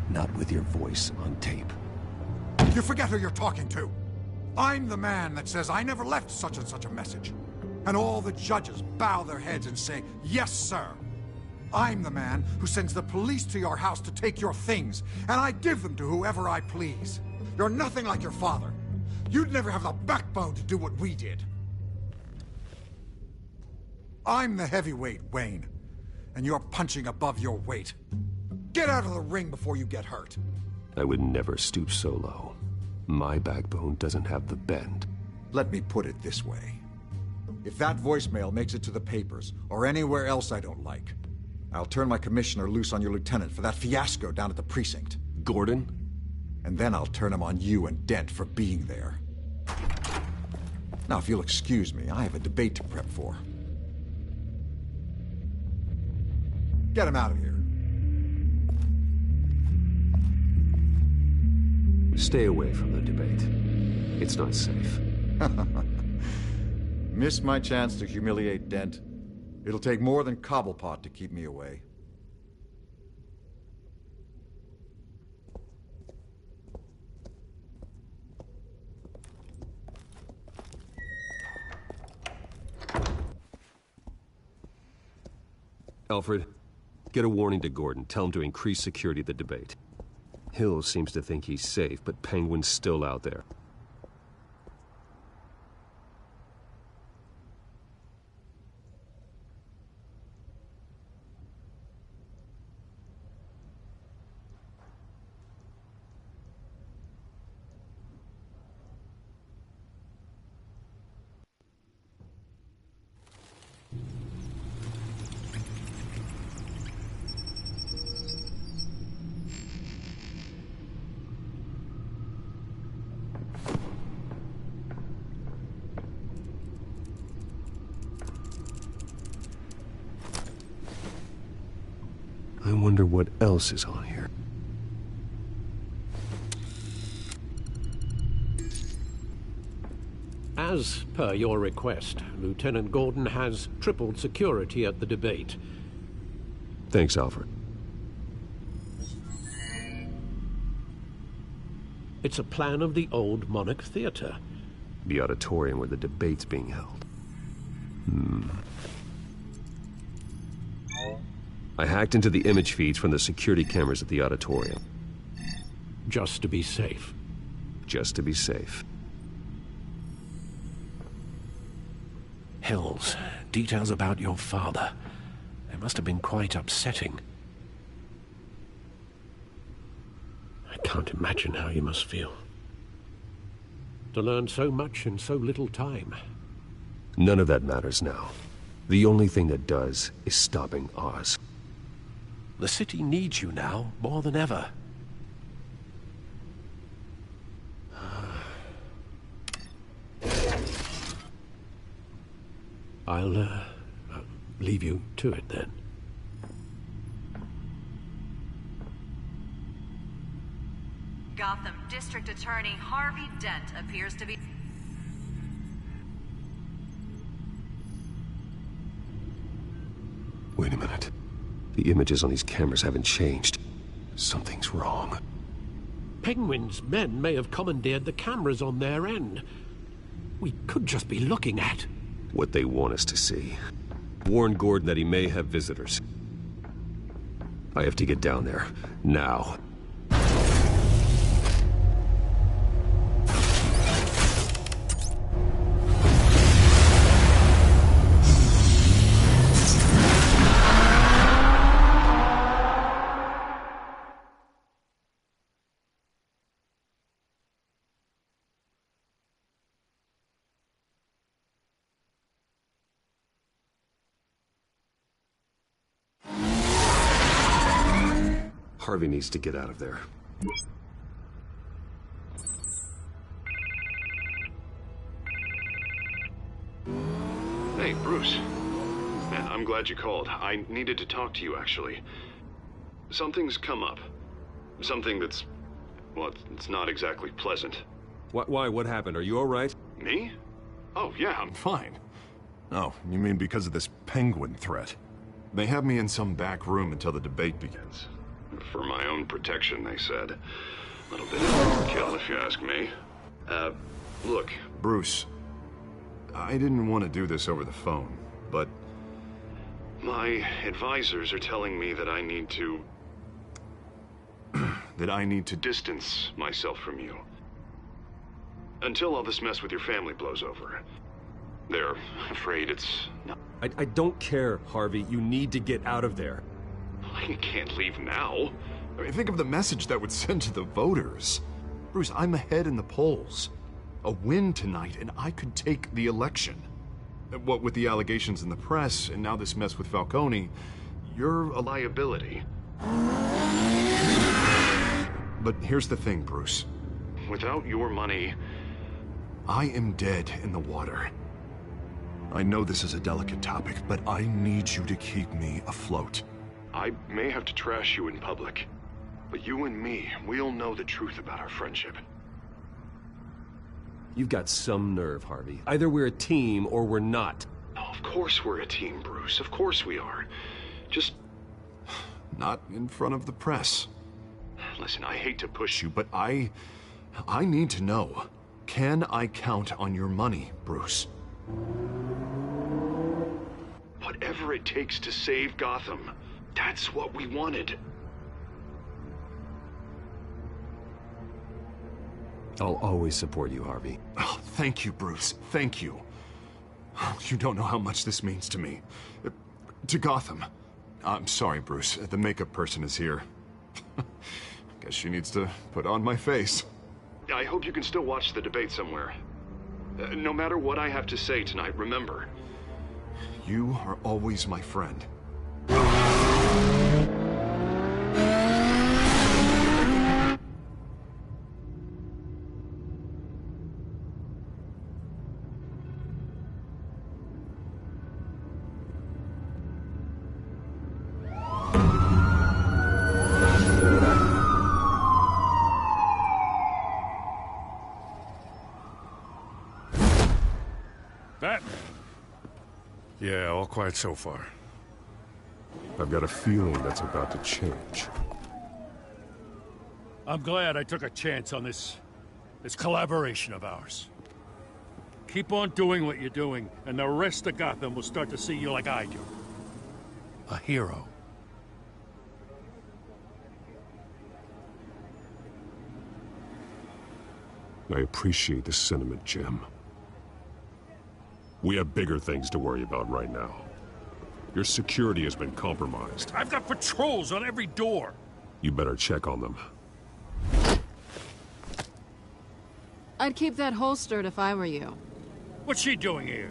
Not with your voice on tape. You forget who you're talking to. I'm the man that says I never left such and such a message. And all the judges bow their heads and say, "Yes, sir." I'm the man who sends the police to your house to take your things, and I give them to whoever I please. You're nothing like your father. You'd never have the backbone to do what we did. I'm the heavyweight, Wayne, and you're punching above your weight. Get out of the ring before you get hurt. I would never stoop so low. My backbone doesn't have the bend. Let me put it this way. If that voicemail makes it to the papers, or anywhere else I don't like, I'll turn my commissioner loose on your lieutenant for that fiasco down at the precinct. Gordon? And then I'll turn him on you and Dent for being there. Now, if you'll excuse me, I have a debate to prep for. Get him out of here. Stay away from the debate. It's not safe. Missed my chance to humiliate Dent. It'll take more than Cobblepot to keep me away. Alfred, get a warning to Gordon. Tell him to increase security at the debate. Hill seems to think he's safe, but Penguin's still out there. I wonder what else is on here. As per your request, Lieutenant Gordon has tripled security at the debate. Thanks, Alfred. It's a plan of the old Monarch Theater. The auditorium where the debate's being held. I hacked into the image feeds from the security cameras at the auditorium. Just to be safe. Just to be safe. Hills, details about your father. They must have been quite upsetting. I can't imagine how you must feel. To learn so much in so little time. None of that matters now. The only thing that does is stopping Oz. The city needs you now, more than ever. I'll leave you to it then. Gotham District Attorney Harvey Dent appears to be... Wait a minute. The images on these cameras haven't changed. Something's wrong. Penguin's men may have commandeered the cameras on their end. We could just be looking at... what they want us to see. Warn Gordon that he may have visitors. I have to get down there. Now. Harvey needs to get out of there. Hey, Bruce. Man, I'm glad you called. I needed to talk to you, actually. Something's come up. Something that's... well, it's not exactly pleasant. Why? What happened? Are you all right? Me? Oh, yeah, I'm fine. Oh, you mean because of this Penguin threat? They have me in some back room until the debate begins. For my own protection, they said. A little bit of overkill, if you ask me. Look. Bruce, I didn't want to do this over the phone, but my advisors are telling me that I need to... that I need to distance myself from you. Until all this mess with your family blows over. They're afraid it's... I don't care, Harvey. You need to get out of there. I can't leave now. I mean, think of the message that would send to the voters. Bruce, I'm ahead in the polls. A win tonight, and I could take the election. What with the allegations in the press, and now this mess with Falcone, you're a liability. But here's the thing, Bruce. Without your money, I am dead in the water. I know this is a delicate topic, but I need you to keep me afloat. I may have to trash you in public, but you and me, we'll know the truth about our friendship. You've got some nerve, Harvey. Either we're a team or we're not. Oh, of course we're a team, Bruce. Of course we are. Just not in front of the press. Listen, I hate to push you, but I need to know. Can I count on your money, Bruce? Whatever it takes to save Gotham, that's what we wanted. I'll always support you, Harvey. Oh, thank you, Bruce. Thank you. You don't know how much this means to me. To Gotham. I'm sorry, Bruce. The makeup person is here. Guess she needs to put on my face. I hope you can still watch the debate somewhere. No matter what I have to say tonight, remember, you are always my friend. Batman. Yeah, all quiet so far. I've got a feeling that's about to change. I'm glad I took a chance on this collaboration of ours. Keep on doing what you're doing, and the rest of Gotham will start to see you like I do. A hero. I appreciate the sentiment, Jim. We have bigger things to worry about right now. Your security has been compromised. I've got patrols on every door. You better check on them. I'd keep that holstered if I were you. What's she doing here?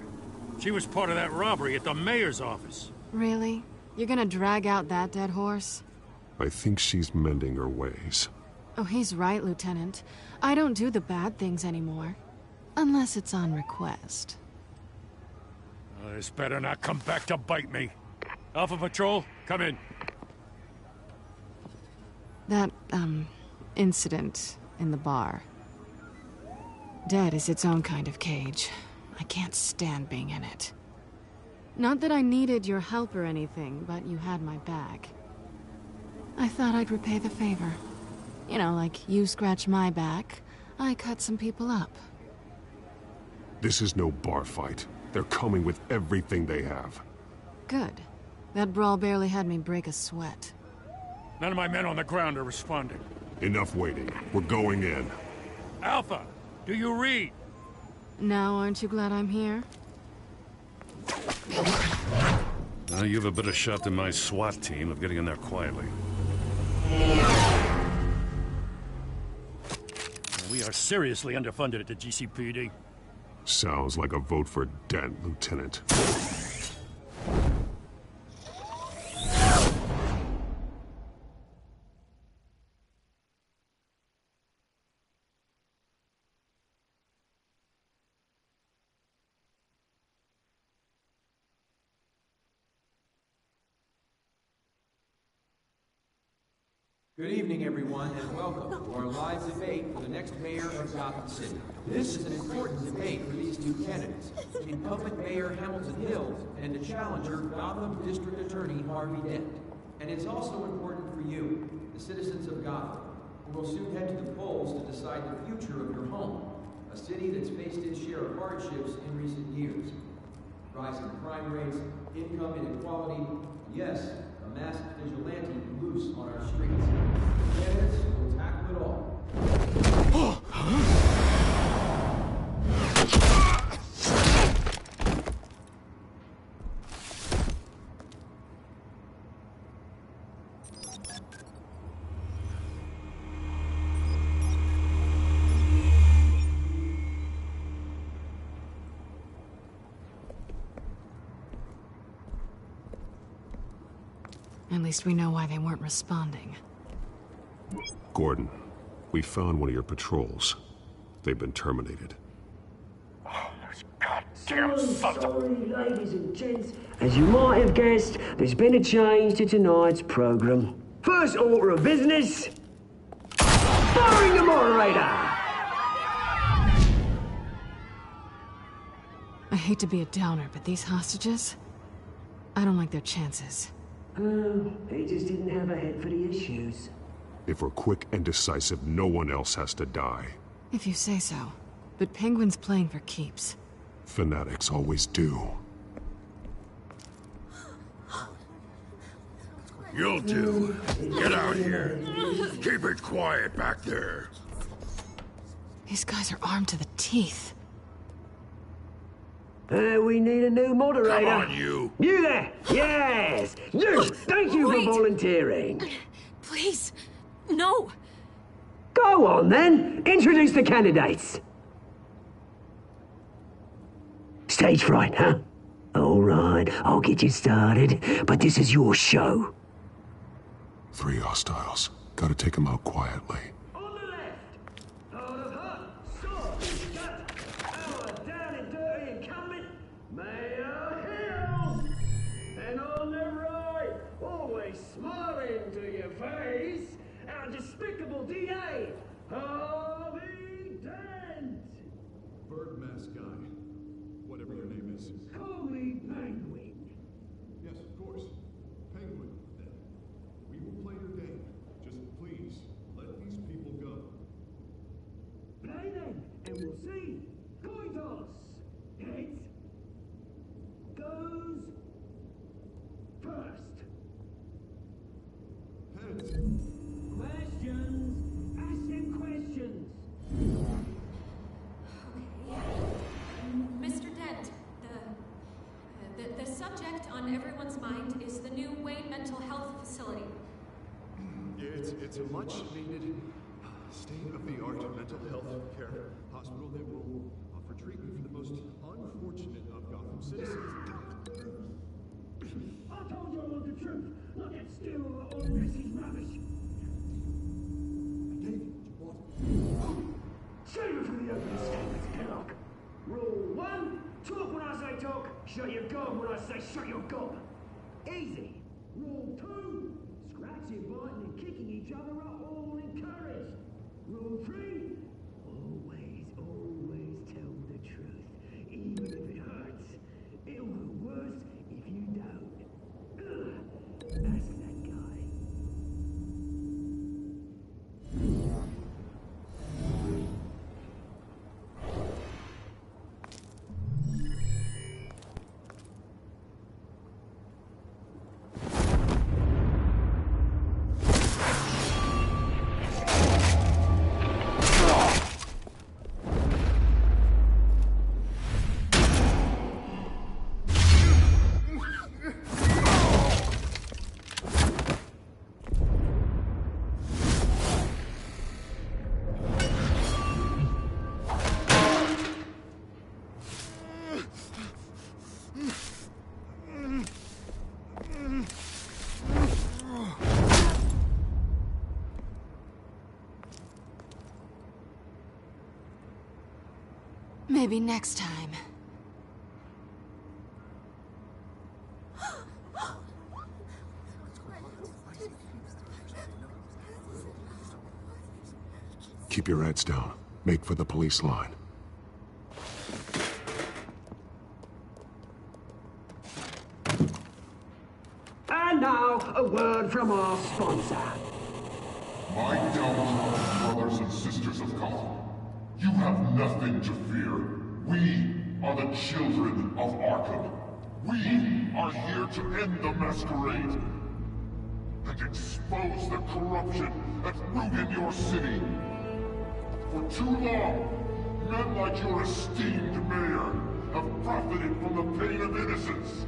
She was part of that robbery at the mayor's office. Really? You're gonna drag out that dead horse? I think she's mending her ways. Oh, he's right, Lieutenant. I don't do the bad things anymore. Unless it's on request. This better not come back to bite me. Alpha Patrol, come in. That, incident in the bar. Dead is its own kind of cage. I can't stand being in it. Not that I needed your help or anything, but you had my back. I thought I'd repay the favor. You know, like you scratch my back, I cut some people up. This is no bar fight. They're coming with everything they have. Good. That brawl barely had me break a sweat. None of my men on the ground are responding. Enough waiting. We're going in. Alpha, do you read? Now, aren't you glad I'm here? Now you have a better shot than my SWAT team of getting in there quietly. We are seriously underfunded at the GCPD. Sounds like a vote for Dent, Lieutenant. Good evening, everyone, and welcome to our live debate for the next mayor of Gotham City. This is an important debate for these two candidates, incumbent Mayor Hamilton Hill and the challenger, Gotham District Attorney Harvey Dent. And it's also important for you, the citizens of Gotham, who will soon head to the polls to decide the future of your home. a city that's faced its share of hardships in recent years. Rising crime rates, income inequality, yes, a masked vigilante loose on our streets. Candidates will tackle it all. At least we know why they weren't responding. Gordon, we found one of your patrols. They've been terminated. Oh, those goddamn sons of... Sorry, ladies and gents. As you might have guessed, there's been a change to tonight's program. First order of business... firing the moderator! I hate to be a downer, but these hostages... I don't like their chances. Oh, he just didn't have a head for the issues. If we're quick and decisive, no one else has to die. If you say so. But Penguin's playing for keeps. Fanatics always do. You'll do. Get out here. Keep it quiet back there. These guys are armed to the teeth. We need a new moderator. Come on, you. You there! Yes! You! Thank you for volunteering. Please, no. Go on, then. Introduce the candidates. Stage fright, huh? All right, I'll get you started, but this is your show. 3 hostiles. Gotta take them out quietly. Smiling to your face, our despicable DA, Harvey Dent! Bird mask guy. Whatever your name is. Call me Penguin. Yes, of course. Penguin, then. We will play your game. Just please, let these people go. Play then, and we'll see. Coin toss. Heads. Goes first. Questions? Ask them questions. Mr. Dent, the subject on everyone's mind is the new Wayne Mental Health Facility. Yeah, it's a much-needed state-of-the-art mental health care hospital that will offer treatment for the most unfortunate of Gotham citizens. I told you I want the truth. Look at still all this is rubbish. Save it for the opening statements, Pillock. Rule 1, talk when I say talk, shut your gob when I say shut your gob. Easy. Rule 2, scratching, biting and kicking each other are all encouraged. Rule 3, always tell the truth, even if it hurts. It'll go worse if you don't. Ask that guy. Maybe next time. Keep your heads down. Make for the police line. And now, a word from our sponsor. My downfall, brothers and sisters of Gotham. You have nothing to fear. We are the children of Arkham. We are here to end the masquerade and expose the corruption at root in your city. For too long, men like your esteemed mayor have profited from the pain of innocence.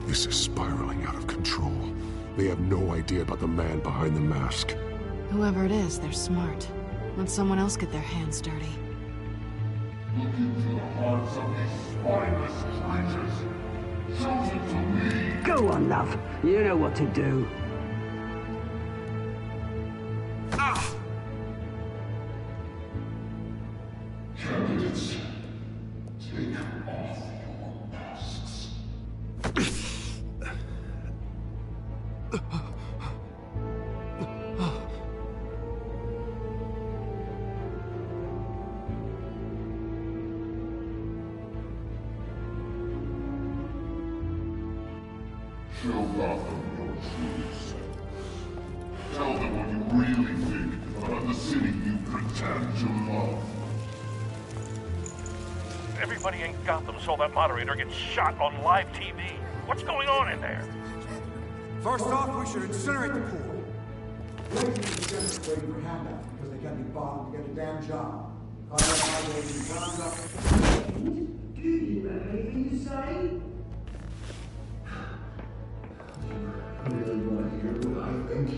This is spiraling out of control. They have no idea about the man behind the mask. Whoever it is, they're smart. Let someone else get their hands dirty. Look into the hearts of these spineless creatures, chosen to lead. Go on, love. You know what to do. Candidates, take off your masks. Show Gotham your true self. Tell them what you really think about the city you pretend to love. Everybody in Gotham saw that moderator get shot on live TV. What's going on in there? First off, we should incinerate the pool. Waiting for handouts because they can't be bothered to get a damn job. Do you have anything to say? I really want to hear what I think.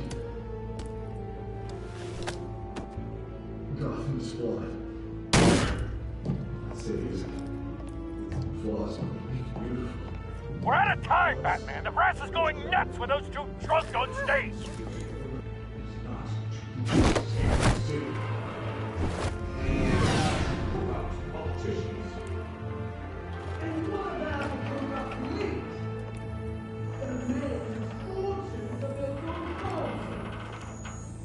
Gotham's flawed. Cities, flaws make beautiful. We're out of time, Batman. The press is going nuts with those two drunks on stage. And what about the corrupt elites? The men's fortunes of their control.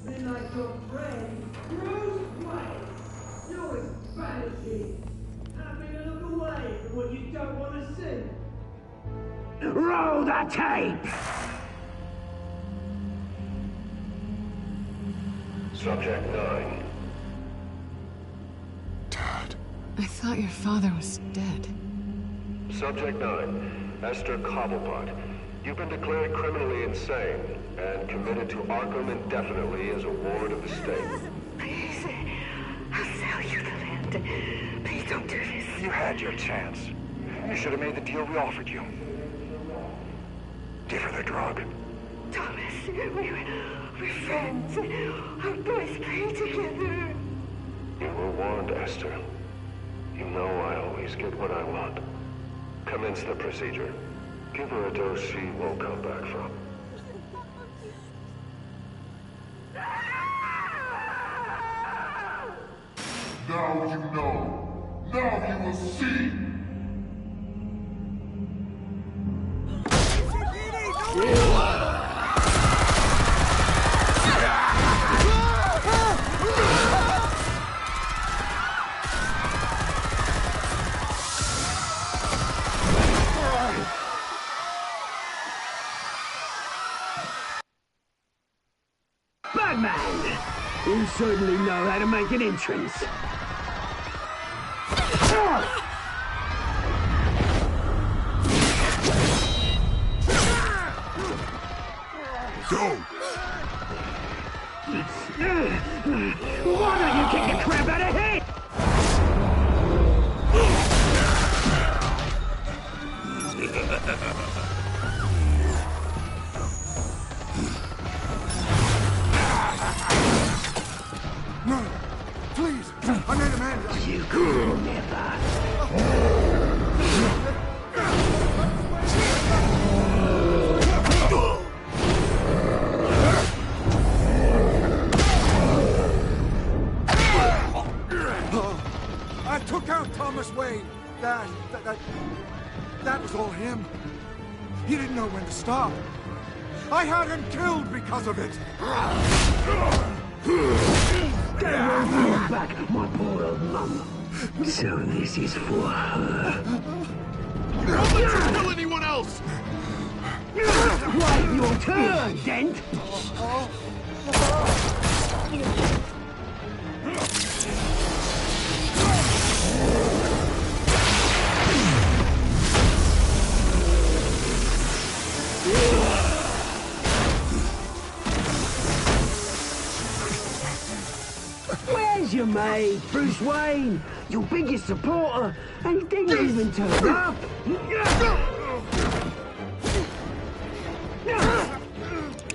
Then like your friend, Bruce Wayne. You're as bad as he is. Happy to look away from what you don't want to see. Roll the tape! Subject 9. I thought your father was dead. Subject 9, Esther Cobblepot. You've been declared criminally insane and committed to Arkham indefinitely as a ward of the state. Please, I'll sell you the land. Please don't do this. You had your chance. You should have made the deal we offered you. Give her the drug. Thomas, we're friends. Our boys play together. You were warned, Esther. You know I always get what I want. Commence the procedure. Give her a dose she won't come back from. Now you know. Now you will see. Batman! You certainly know how to make an entrance. Go! Why don't you kick the crap out of him? No! Please! I made a man! You could never. I took out Thomas Wayne. That was all him. He didn't know when to stop. I had him killed because of it. Don't hold back, my poor old mum. So this is for her. Don't let you kill anyone else! Wait your turn, Dent! Where's your mate, Bruce Wayne? Your biggest supporter, and he didn't even turn up.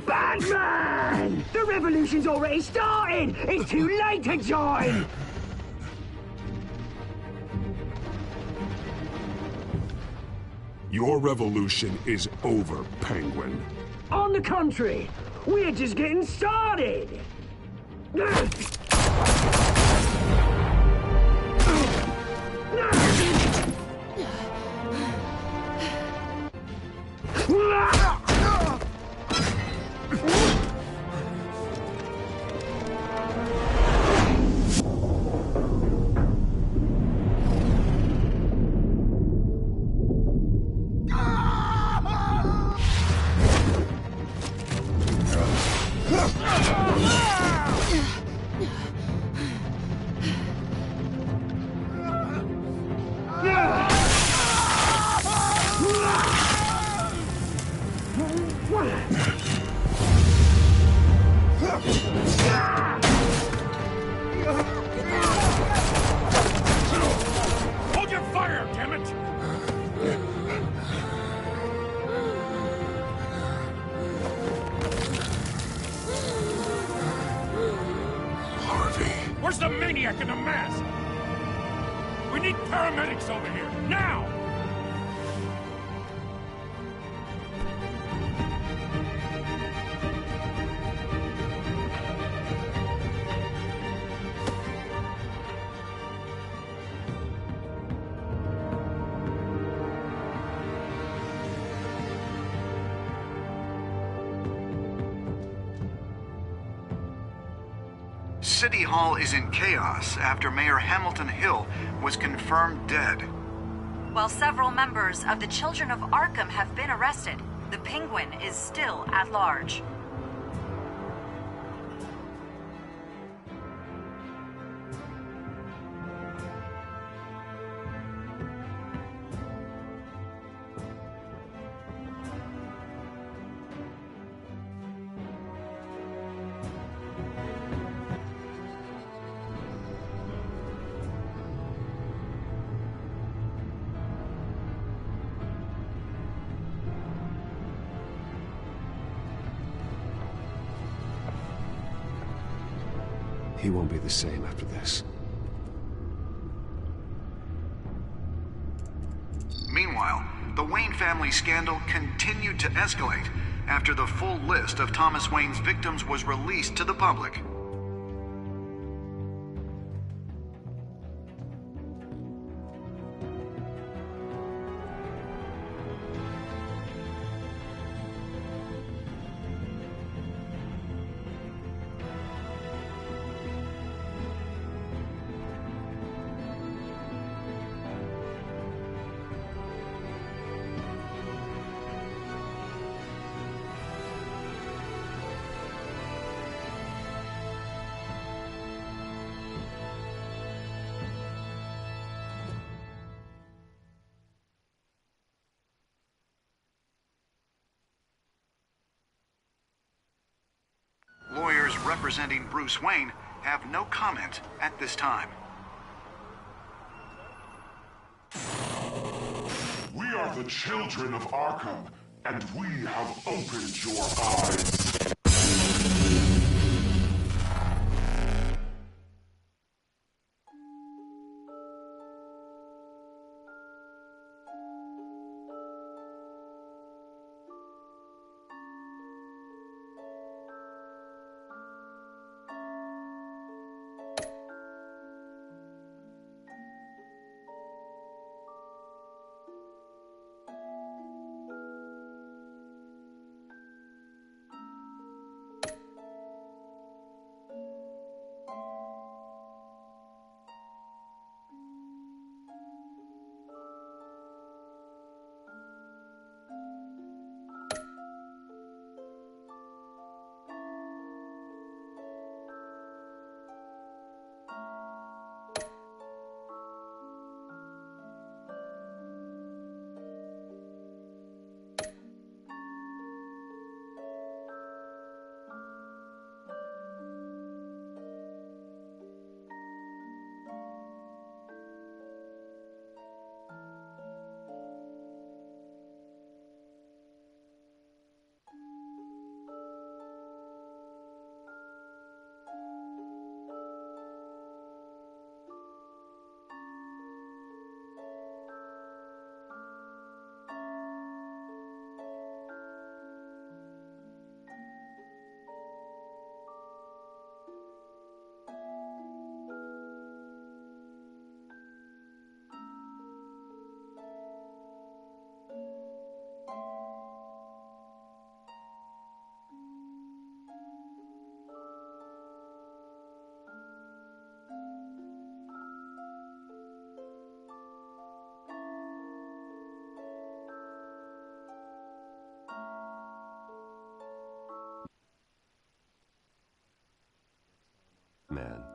Batman! The revolution's already started! It's too late to join! Your revolution is over, Penguin. On the contrary, we're just getting started! Hold your fire, damn it! Harvey. Where's the maniac in the mask? We need paramedics over here, now! City Hall is in chaos after Mayor Hamilton Hill was confirmed dead. While several members of the Children of Arkham have been arrested, the Penguin is still at large. He won't be the same after this. Meanwhile, the Wayne family scandal continued to escalate after the full list of Thomas Wayne's victims was released to the public. Lawyers representing Bruce Wayne have no comment at this time. We are the children of Arkham, and we have opened your eyes.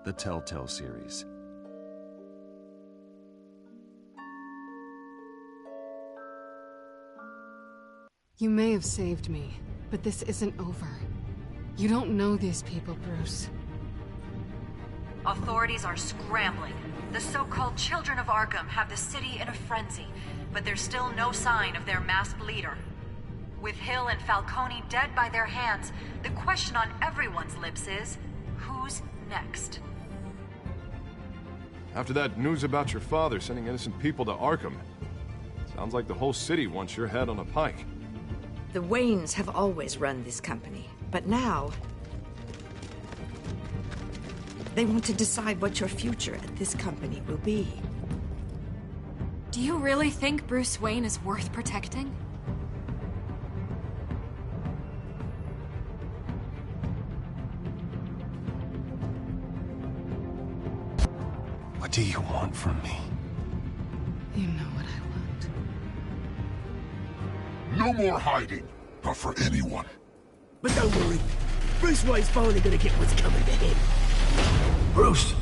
the Telltale series. You may have saved me, but this isn't over. You don't know these people, Bruce. Authorities are scrambling. The so-called Children of Arkham have the city in a frenzy, but there's still no sign of their masked leader. With Hill and Falcone dead by their hands, the question on everyone's lips is, who's next? After that news about your father sending innocent people to Arkham, sounds like the whole city wants your head on a pike. The Waynes have always run this company, but now they want to decide what your future at this company will be. Do you really think Bruce Wayne is worth protecting? What do you want from me? You know what I No want. more hiding. Not for anyone. But don't worry. Bruce Wayne's finally gonna get what's coming to him. Bruce!